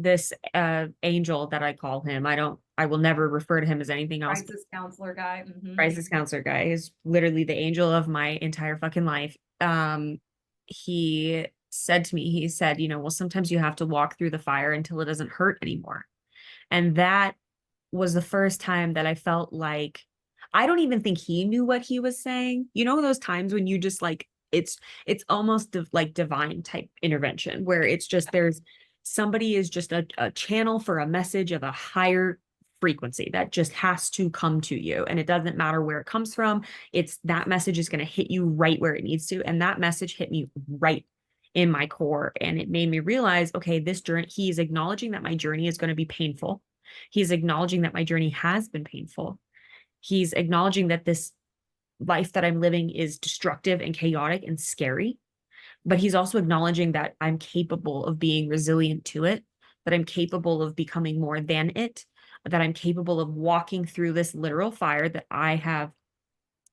angel that I call him, I will never refer to him as anything else. Crisis counselor guy. Crisis counselor guy is literally the angel of my entire fucking life. He said to me, he said, well, sometimes you have to walk through the fire until it doesn't hurt anymore. And that was the first time that I felt like, I don't even think he knew what he was saying. You know, those times when you just like it's almost like divine type intervention where it's just there's somebody is just a channel for a message of a higher frequency that just has to come to you, and it doesn't matter where it comes from. It's that message is going to hit you right where it needs to, and that message hit me right in my core, and it made me realize, okay, this journey, he's acknowledging that my journey is going to be painful. He's acknowledging that my journey has been painful. He's acknowledging that this life that I'm living is destructive and chaotic and scary, but he's also acknowledging that I'm capable of being resilient to it, that I'm capable of becoming more than it, that I'm capable of walking through this literal fire that I have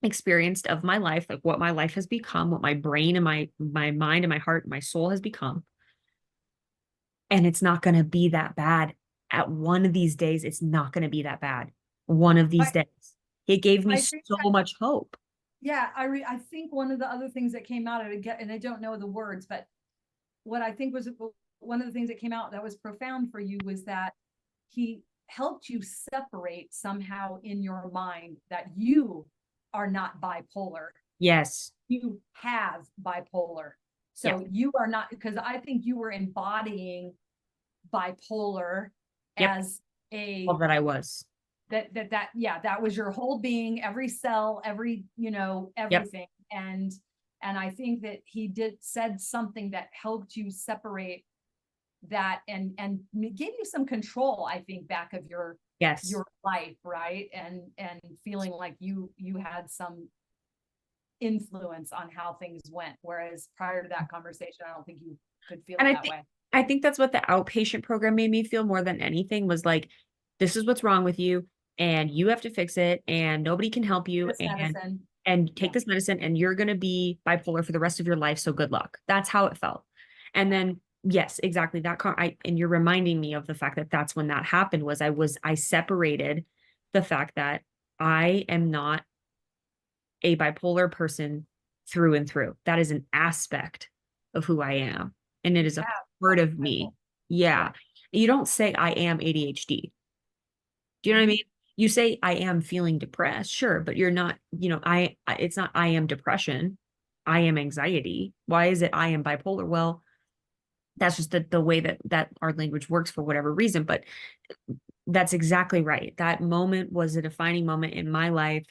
experienced of my life, like what my life has become, what my brain and my mind and my heart and my soul has become. And it's not going to be that bad. At one of these days, it's not going to be that bad. One of these I, days. It gave me I think so much hope. yeah, I think one of the other things that came out of it, and I don't know the words, but what I think was one of the things that came out that was profound for you was that he helped you separate somehow in your mind that you are not bipolar. Yes. You have bipolar. Yeah. So you are not, because I think you were embodying bipolar Yep. as a All that I was. yeah, that was your whole being, every cell, every, Yep. everything. And I think that he said something that helped you separate that and gave you some control, I think, back of Yes. your life, right? And feeling like you had some influence on how things went, whereas prior to that conversation I don't think you could feel And that way. I think that's what the outpatient program made me feel more than anything was like, this is what's wrong with you, and you have to fix it, and nobody can help you, This medicine. and Yeah. take this medicine, and you're going to be bipolar for the rest of your life, so good luck. That's how it felt. And then yes, exactly that and you're reminding me of the fact that that's when that happened. I separated the fact that I am not a bipolar person through and through. That is an aspect of who I am, and it is a part of me. Yeah. You don't say I am ADHD. Do you know what I mean? You say I am feeling depressed, sure, but you're not, it's not I am depression. I am anxiety. Why is it I am bipolar? Well, that's just the way that our language works for whatever reason, but that's exactly right. That moment was a defining moment in my life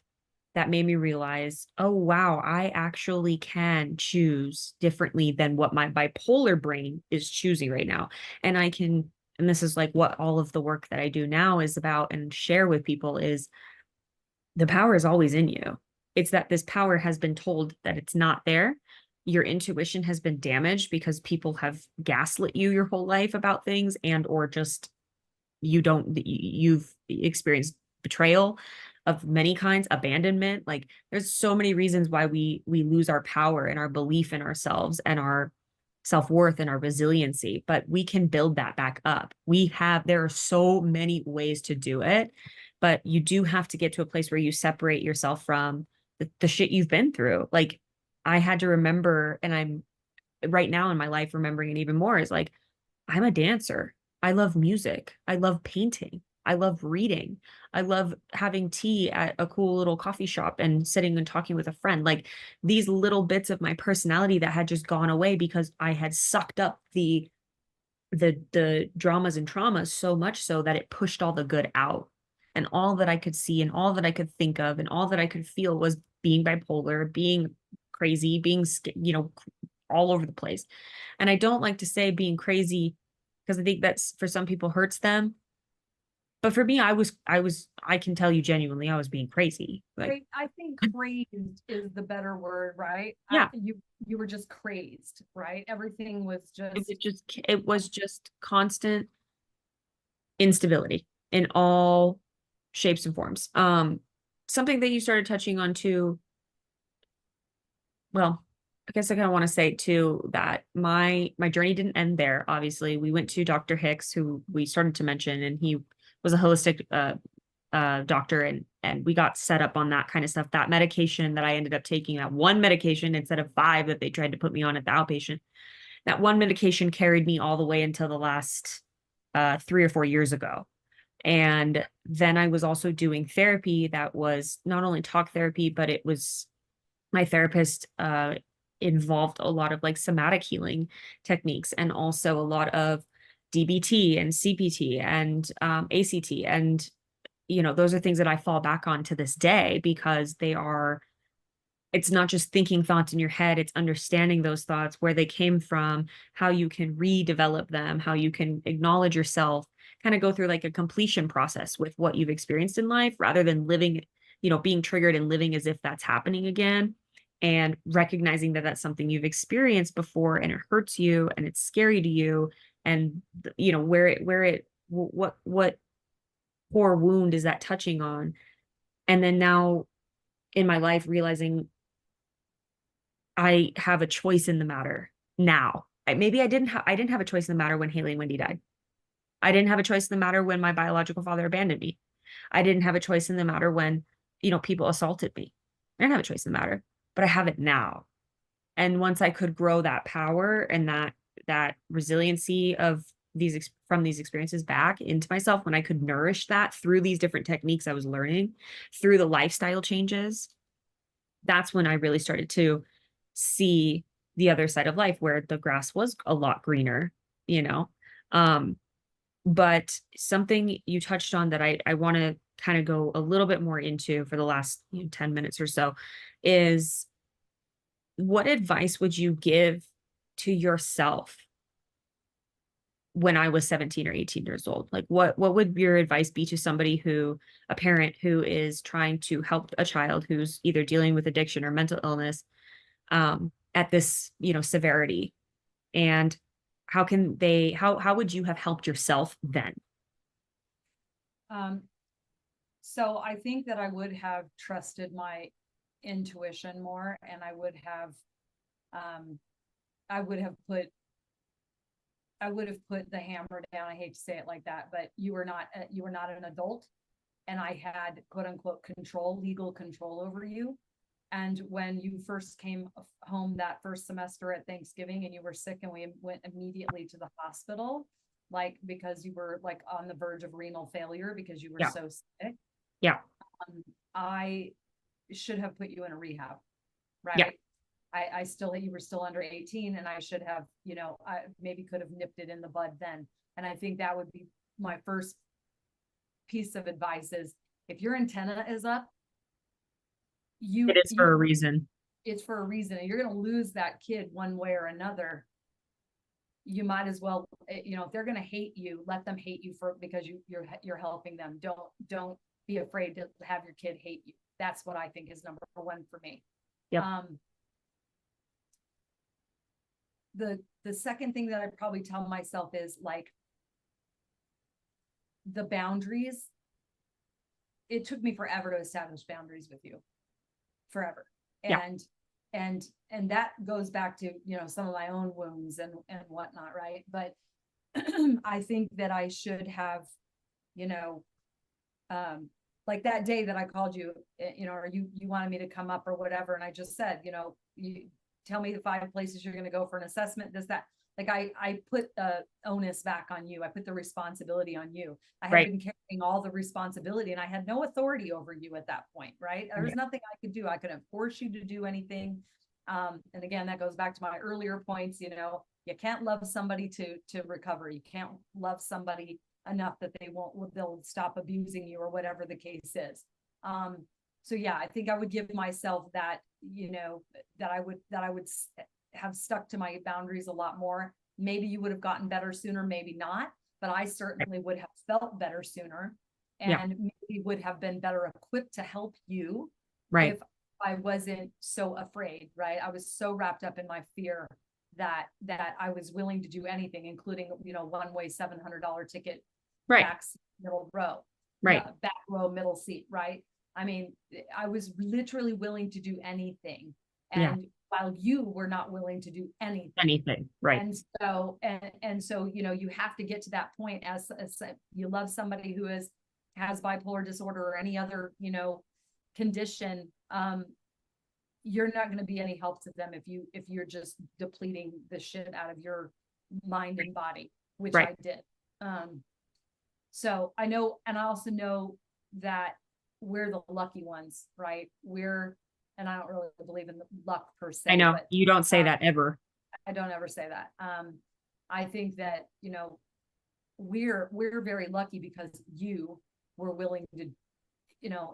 that made me realize, oh, wow, I actually can choose differently than what my bipolar brain is choosing right now. And and this is like what all of the work that I do now is about and share with people is the power is always in you. It's that this power has been told that it's not there. Your intuition has been damaged because people have gaslit you your whole life about things, and or just you've experienced betrayal of many kinds, abandonment. Like there's so many reasons why we lose our power and our belief in ourselves and our self-worth and our resiliency, but we can build that back up. There are so many ways to do it, but you do have to get to a place where you separate yourself from the shit you've been through. Like I had to remember, and I'm right now in my life remembering it even more, is like I'm a dancer. I love music. I love painting. I love reading. I love having tea at a cool little coffee shop and sitting and talking with a friend. Like these little bits of my personality that had just gone away because I had sucked up the dramas and traumas so much so that it pushed all the good out. And all that I could see and all that I could think of and all that I could feel was being bipolar, being crazy, being all over the place. And I don't like to say being crazy because I think that's for some people hurts them. But for me, I can tell you genuinely, I was being crazy. Like, I think crazed is the better word, right? yeah, You were just crazed, right? Everything was just it was just constant instability in all shapes and forms. Something that you started touching on too, well, I guess I kind of want to say too that my journey didn't end there. Obviously, we went to Dr. Hicks, who we started to mention, and he was a holistic doctor, and we got set up on that kind of stuff. That medication that I ended up taking, that one medication instead of five that they tried to put me on at the outpatient, that one medication carried me all the way until the last 3 or 4 years ago. And then I was also doing therapy that was not only talk therapy, but it was my therapist involved a lot of like somatic healing techniques, and also a lot of DBT and CPT and ACT. And, those are things that I fall back on to this day, because it's not just thinking thoughts in your head, it's understanding those thoughts, where they came from, how you can redevelop them, how you can acknowledge yourself, kind of go through like a completion process with what you've experienced in life, rather than living, being triggered and living as if that's happening again. And recognizing that that's something you've experienced before, and it hurts you and it's scary to you. And, what core wound is that touching on? And then now in my life, realizing I have a choice in the matter now. Maybe I didn't have a choice in the matter when Haley and Wendy died. I didn't have a choice in the matter when my biological father abandoned me. I didn't have a choice in the matter when, people assaulted me. I didn't have a choice in the matter, but I have it now. And once I could grow that power and that resiliency of from these experiences back into myself, when I could nourish that through these different techniques I was learning, through the lifestyle changes, that's when I really started to see the other side of life, where the grass was a lot greener, you know. Um, but something you touched on that I want to kind of go a little bit more into for the last 10 minutes or so is, what advice would you give to yourself when I was 17 or 18 years old? Like, what would your advice be to somebody a parent who is trying to help a child who's either dealing with addiction or mental illness, at this, severity? And how would you have helped yourself then? Um, so I think that I would have trusted my intuition more, and um, I would have put the hammer down. I hate to say it like that, but you were not an adult, and I had quote unquote legal control over you. And when you first came home that first semester at Thanksgiving and you were sick, and we went immediately to the hospital, like because you were like on the verge of renal failure because you were Yeah. so sick, Yeah. I should have put you in a rehab, Yeah. right? I still, you were still under 18, and I should have, I maybe could have nipped it in the bud then. And I think that would be my first piece of advice is, if your antenna is up, It is you for a reason. it's for a reason, and you're going to lose that kid one way or another. You might as well, if they're going to hate you, let them hate you because you're helping them. Don't be afraid to have your kid hate you. That's what I think is number one for me. Yep. The second thing that I probably tell myself is like the boundaries. It took me forever to establish boundaries with you, forever. Yeah. And that goes back to, some of my own wounds and whatnot, right? But I think that I should have, like that day that I called you, or you wanted me to come up or whatever, and I just said, you tell me the 5 places you're going to go for an assessment, this, that. Like I put the onus back on you. I put the responsibility on you. I had been carrying all the responsibility, and I had no authority over you at that point, right? There was nothing I could do. I couldn't force you to do anything. And again, that goes back to my earlier points. You can't love somebody to recover. You can't love somebody enough that they'll stop abusing you, or whatever the case is. So yeah, I think I would give myself that, that I would have stuck to my boundaries a lot more. Maybe you would have gotten better sooner, maybe not, but I certainly would have felt better sooner, and maybe would have been better equipped to help you if I wasn't so afraid, right? I was so wrapped up in my fear that I was willing to do anything, including, one-way $700 ticket, back middle row, back row, middle seat, right? I mean, I was literally willing to do anything. And while you were not willing to do anything. Right. And so, you have to get to that point as you love somebody who has bipolar disorder or any other, condition. You're not going to be any help to them if you're just depleting the shit out of your mind and body, which I did. So I know, and I also know that we're the lucky ones, right? and I don't really believe in luck per I se, know but you don't say um, that ever. I don't ever say that. I think that, we're very lucky because you were willing to,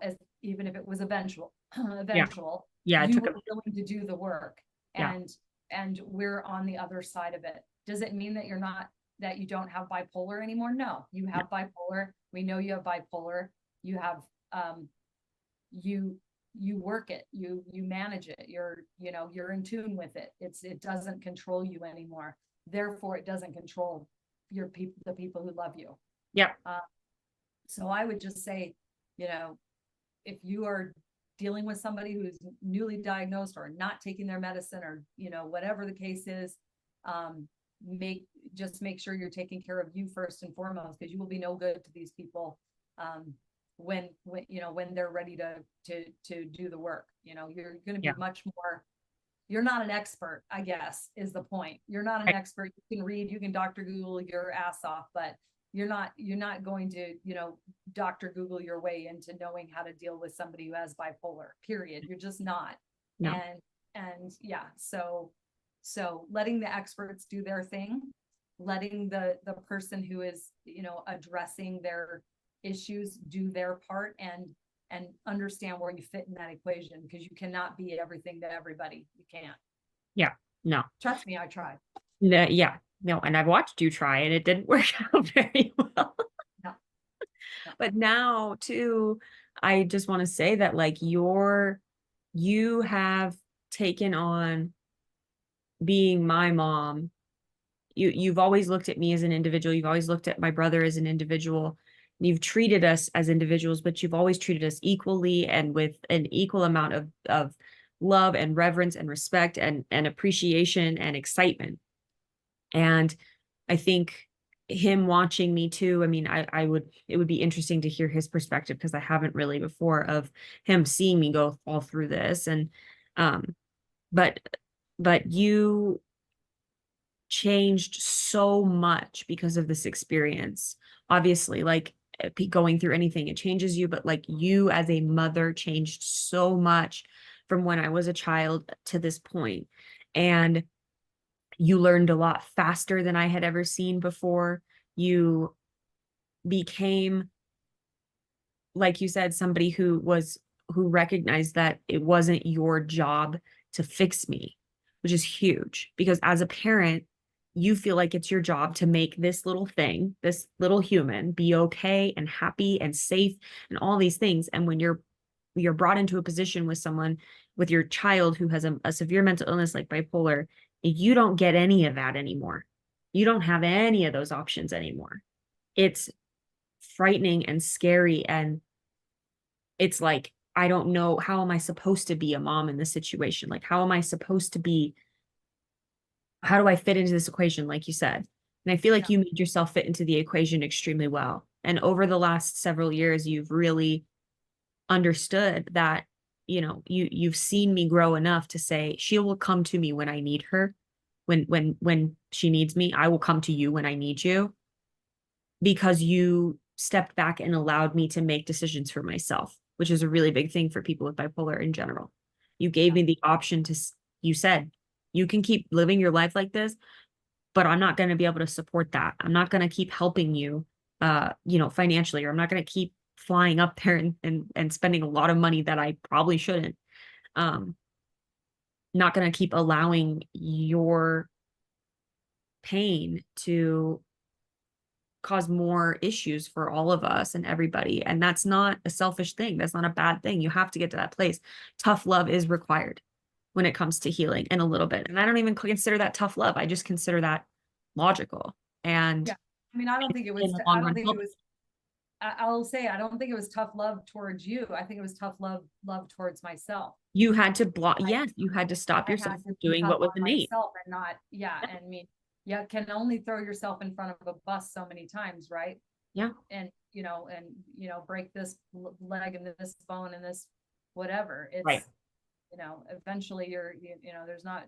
as even if it was eventual, Yeah. eventual, Yeah. It you took were a, willing to do the work, yeah. and we're on the other side of it. Does it mean that that you don't have bipolar anymore? No, you No. have bipolar. We know you have bipolar. You have, you you work it, you manage it, you're in tune with it. It doesn't control you anymore, therefore it doesn't control the people who love you. Yeah. uh, so I would just say, you know if you are dealing with somebody who's newly diagnosed or not taking their medicine, or whatever the case is, um make just make sure you're taking care of you first and foremost, because you will be no good to these people, um when they're ready to do the work. You're going to Yeah. be much more, you're not an expert, I guess, is the point. You're not an Right. expert. You can read, you can Dr. Google your ass off, but you're not going to, Dr. Google your way into knowing how to deal with somebody who has bipolar, period. You're just not. No. And yeah, so letting the experts do their thing, letting the person who is, addressing their issues do their part, and understand where you fit in that equation, because you cannot be everything to everybody. You can't. Yeah. No. Trust me, I tried. No. Yeah. No. And I've watched you try and it didn't work out very well. No, no. But now too, I just want to say that like you have taken on being my mom. You've always looked at me as an individual. You've always looked at my brother as an individual. You've treated us as individuals, but you've always treated us equally and with an equal amount of love and reverence and respect and appreciation and excitement. And I think him watching me too, I mean, I would, it would be interesting to hear his perspective because I haven't really before of him seeing me go all through this. And um, but you changed so much because of this experience. Obviously, like going through anything, it changes you, but like you as a mother changed so much from when I was a child to this point. And you learned a lot faster than I had ever seen before. You became, like you said, somebody who recognized that it wasn't your job to fix me, which is huge because as a parent, you feel like it's your job to make this little thing, this little human be okay and happy and safe and all these things. And when you're brought into a position with someone with your child who has a severe mental illness like bipolar, you don't get any of that anymore. You don't have any of those options anymore. It's frightening and scary, and it's like I don't know, how am I supposed to be a mom in this situation? Like how am I supposed to be, how do I fit into this equation like you said? And I feel like Yeah. you made yourself fit into the equation extremely well. And over the last several years you've really understood that, you've seen me grow enough to say she will come to me when I need her. When she needs me, I will come to you when I need you, because you stepped back and allowed me to make decisions for myself, which is a really big thing for people with bipolar in general. You gave me the option to, you said, you can keep living your life like this, but I'm not going to be able to support that. I'm not going to keep helping you, financially, or I'm not going to keep flying up there and spending a lot of money that I probably shouldn't. Um, Not going to keep allowing your pain to cause more issues for all of us and everybody. And that's not a selfish thing. That's not a bad thing. You have to get to that place. Tough love is required when it comes to healing, and a little bit. And I don't even consider that tough love. I just consider that logical. And Yeah. I mean, I don't think it in was, the I long don't run, think it help. was, I'll say, I don't think it was tough love towards you. I think it was tough love towards myself. You had to block. I, Yes, you had to stop I yourself had to from be doing tough what was on innate. myself and not, yeah. And I mean, you can only throw yourself in front of a bus so many times, right? Yeah. And, break this leg and this bone and this, whatever. Right. It's, eventually there's not,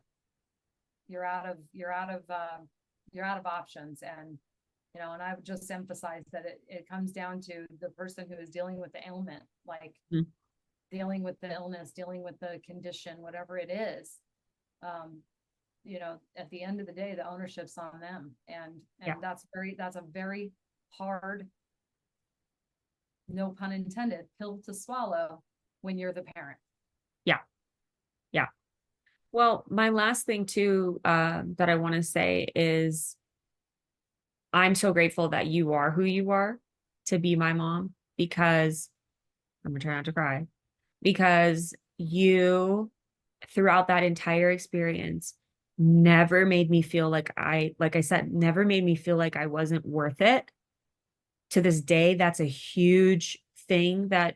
you're out of options. And I would just emphasize that it comes down to the person who is dealing with the ailment. Like, Mhm. dealing with the illness, dealing with the condition, whatever it is. Um, at the end of the day, the ownership's on them. And Yeah. that's a very hard, no pun intended, pill to swallow when you're the parent. Yeah. Yeah. Well, my last thing too, that I want to say is I'm so grateful that you are who you are to be my mom, because I'm gonna try not to cry, because you, throughout that entire experience, never made me feel like I said, never made me feel like I wasn't worth it. To this day, that's a huge thing that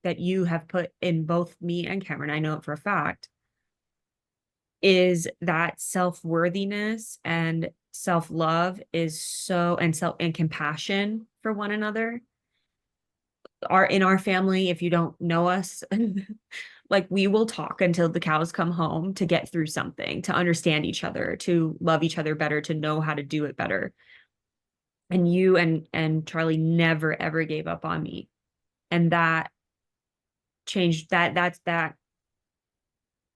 you have put in both me and Cameron. I know it for a fact, is that self-worthiness and self-love is so, and self and compassion for one another are in our family. If you don't know us, like, we will talk until the cows come home to get through something, to understand each other, to love each other better, to know how to do it better. And you and Charlie never ever gave up on me. And that changed that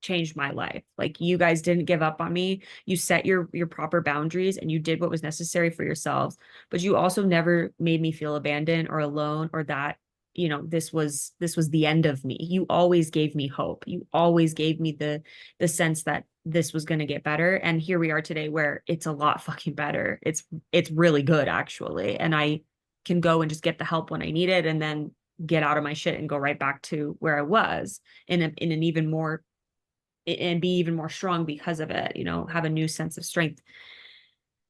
changed my life. Like, you guys didn't give up on me. You set your proper boundaries and you did what was necessary for yourselves, but you also never made me feel abandoned or alone, or that, this was the end of me. You always gave me hope. You always gave me the sense that this was going to get better. And here we are today, where it's a lot fucking better. It's really good, actually. And I can go and just get the help when I need it, and then get out of my shit and go right back to where I was in an even more, and be even more strong because of it, have a new sense of strength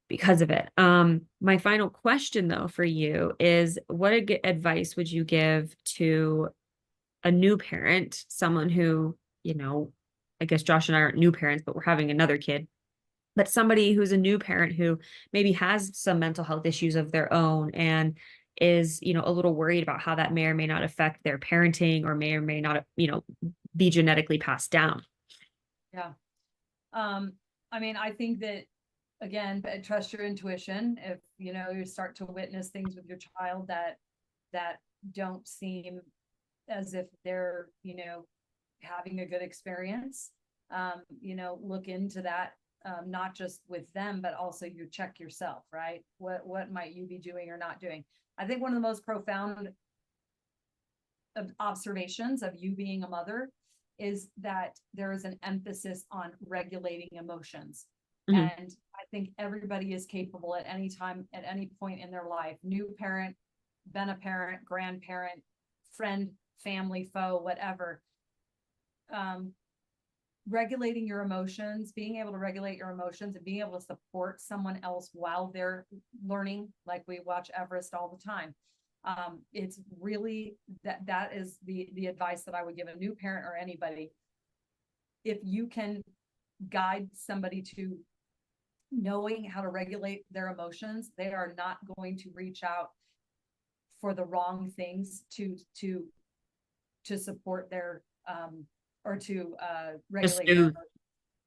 because of it. My final question though for you is, what advice would you give to a new parent, someone who, I guess Josh and I aren't new parents, but we're having another kid, but somebody who's a new parent who maybe has some mental health issues of their own, and is, a little worried about how that may or may not affect their parenting, or may or may not, be genetically passed down. Yeah. I mean, I think that, again, trust your intuition. If you start to witness things with your child that don't seem as if they're having a good experience, look into that, not just with them, but also you check yourself, right? What might you be doing or not doing? I think one of the most profound observations of you being a mother is that there is an emphasis on regulating emotions. Mhm. And I think everybody is capable at any time, at any point in their life, new parent, been a parent, grandparent, friend, family, foe, whatever. Regulating your emotions, being able to regulate your emotions and being able to support someone else while they're learning, like we watch Everest all the time. It's really that is the advice that I would give a new parent or anybody. If you can guide somebody to knowing how to regulate their emotions, they are not going to reach out for the wrong things to support their or to Just regulate their soothe. emotions.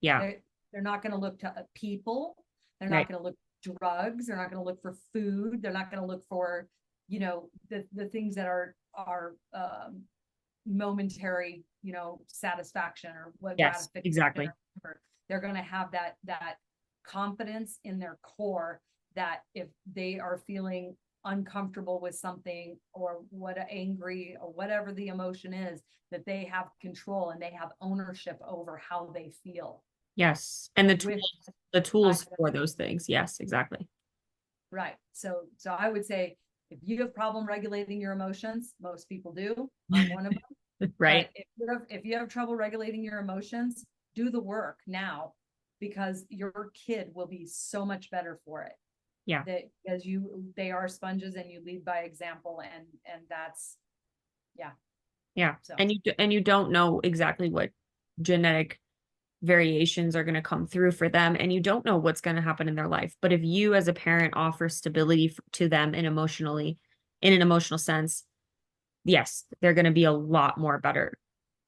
Yeah. They're not going to look to people. They're not Right. going to look drugs. They're not going to look for food. They're not going to look for, the things that are momentary, satisfaction or what Yes, gratification exactly. or whatever. They're going to have that confidence in their core that if they are feeling uncomfortable with something, or what angry or whatever the emotion is, that they have control and they have ownership over how they feel. Yes. And With the I, tools for those things. Yes, exactly. right. So I would say, if you have problem regulating your emotions, most people do. I'm one of them. Right. But if you have trouble regulating your emotions, do the work now, because your kid will be so much better for it. Yeah. That because they are sponges and you lead by example, and that's, yeah. Yeah. So And you don't know exactly what genetic variations are going to come through for them, and you don't know what's going to happen in their life. But if you as a parent offer stability to them, in an emotional sense, yes, they're going to be a lot more better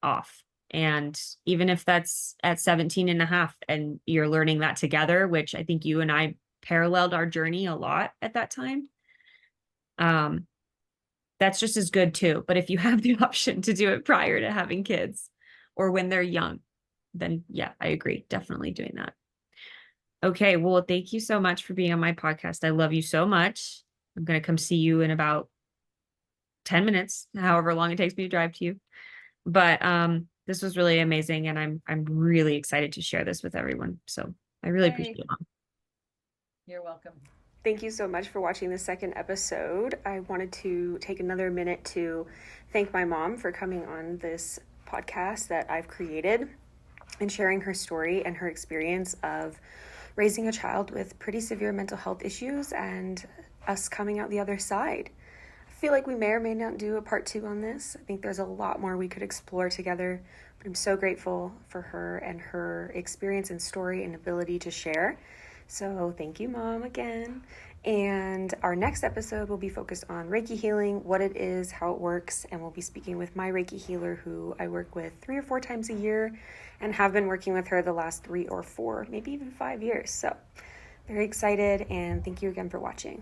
off. And even if that's at 17 and a half and you're learning that together, which I think you and I paralleled our journey a lot at that time. Um, that's just as good too. But if you have the option to do it prior to having kids or when they're young, then yeah, I agree. Definitely doing that. Okay. Well, thank you so much for being on my podcast. I love you so much. I'm going to come see you in about 10 minutes, however long it takes me to drive to you. But this was really amazing and I'm really excited to share this with everyone. So I really appreciate Yay. it. You're welcome. Thank you so much for watching the second episode. I wanted to take another minute to thank my mom for coming on this podcast that I've created and sharing her story and her experience of raising a child with pretty severe mental health issues and us coming out the other side. I feel like we may or may not do a part 2 on this. I think there's a lot more we could explore together, but I'm so grateful for her and her experience and story and ability to share. So thank you, Mom, again. And our next episode will be focused on Reiki healing, what it is, how it works, and we'll be speaking with my Reiki healer who I work with 3 or 4 times a year and have been working with her the last 3 or 4, maybe even 5 years. So very excited, and thank you again for watching.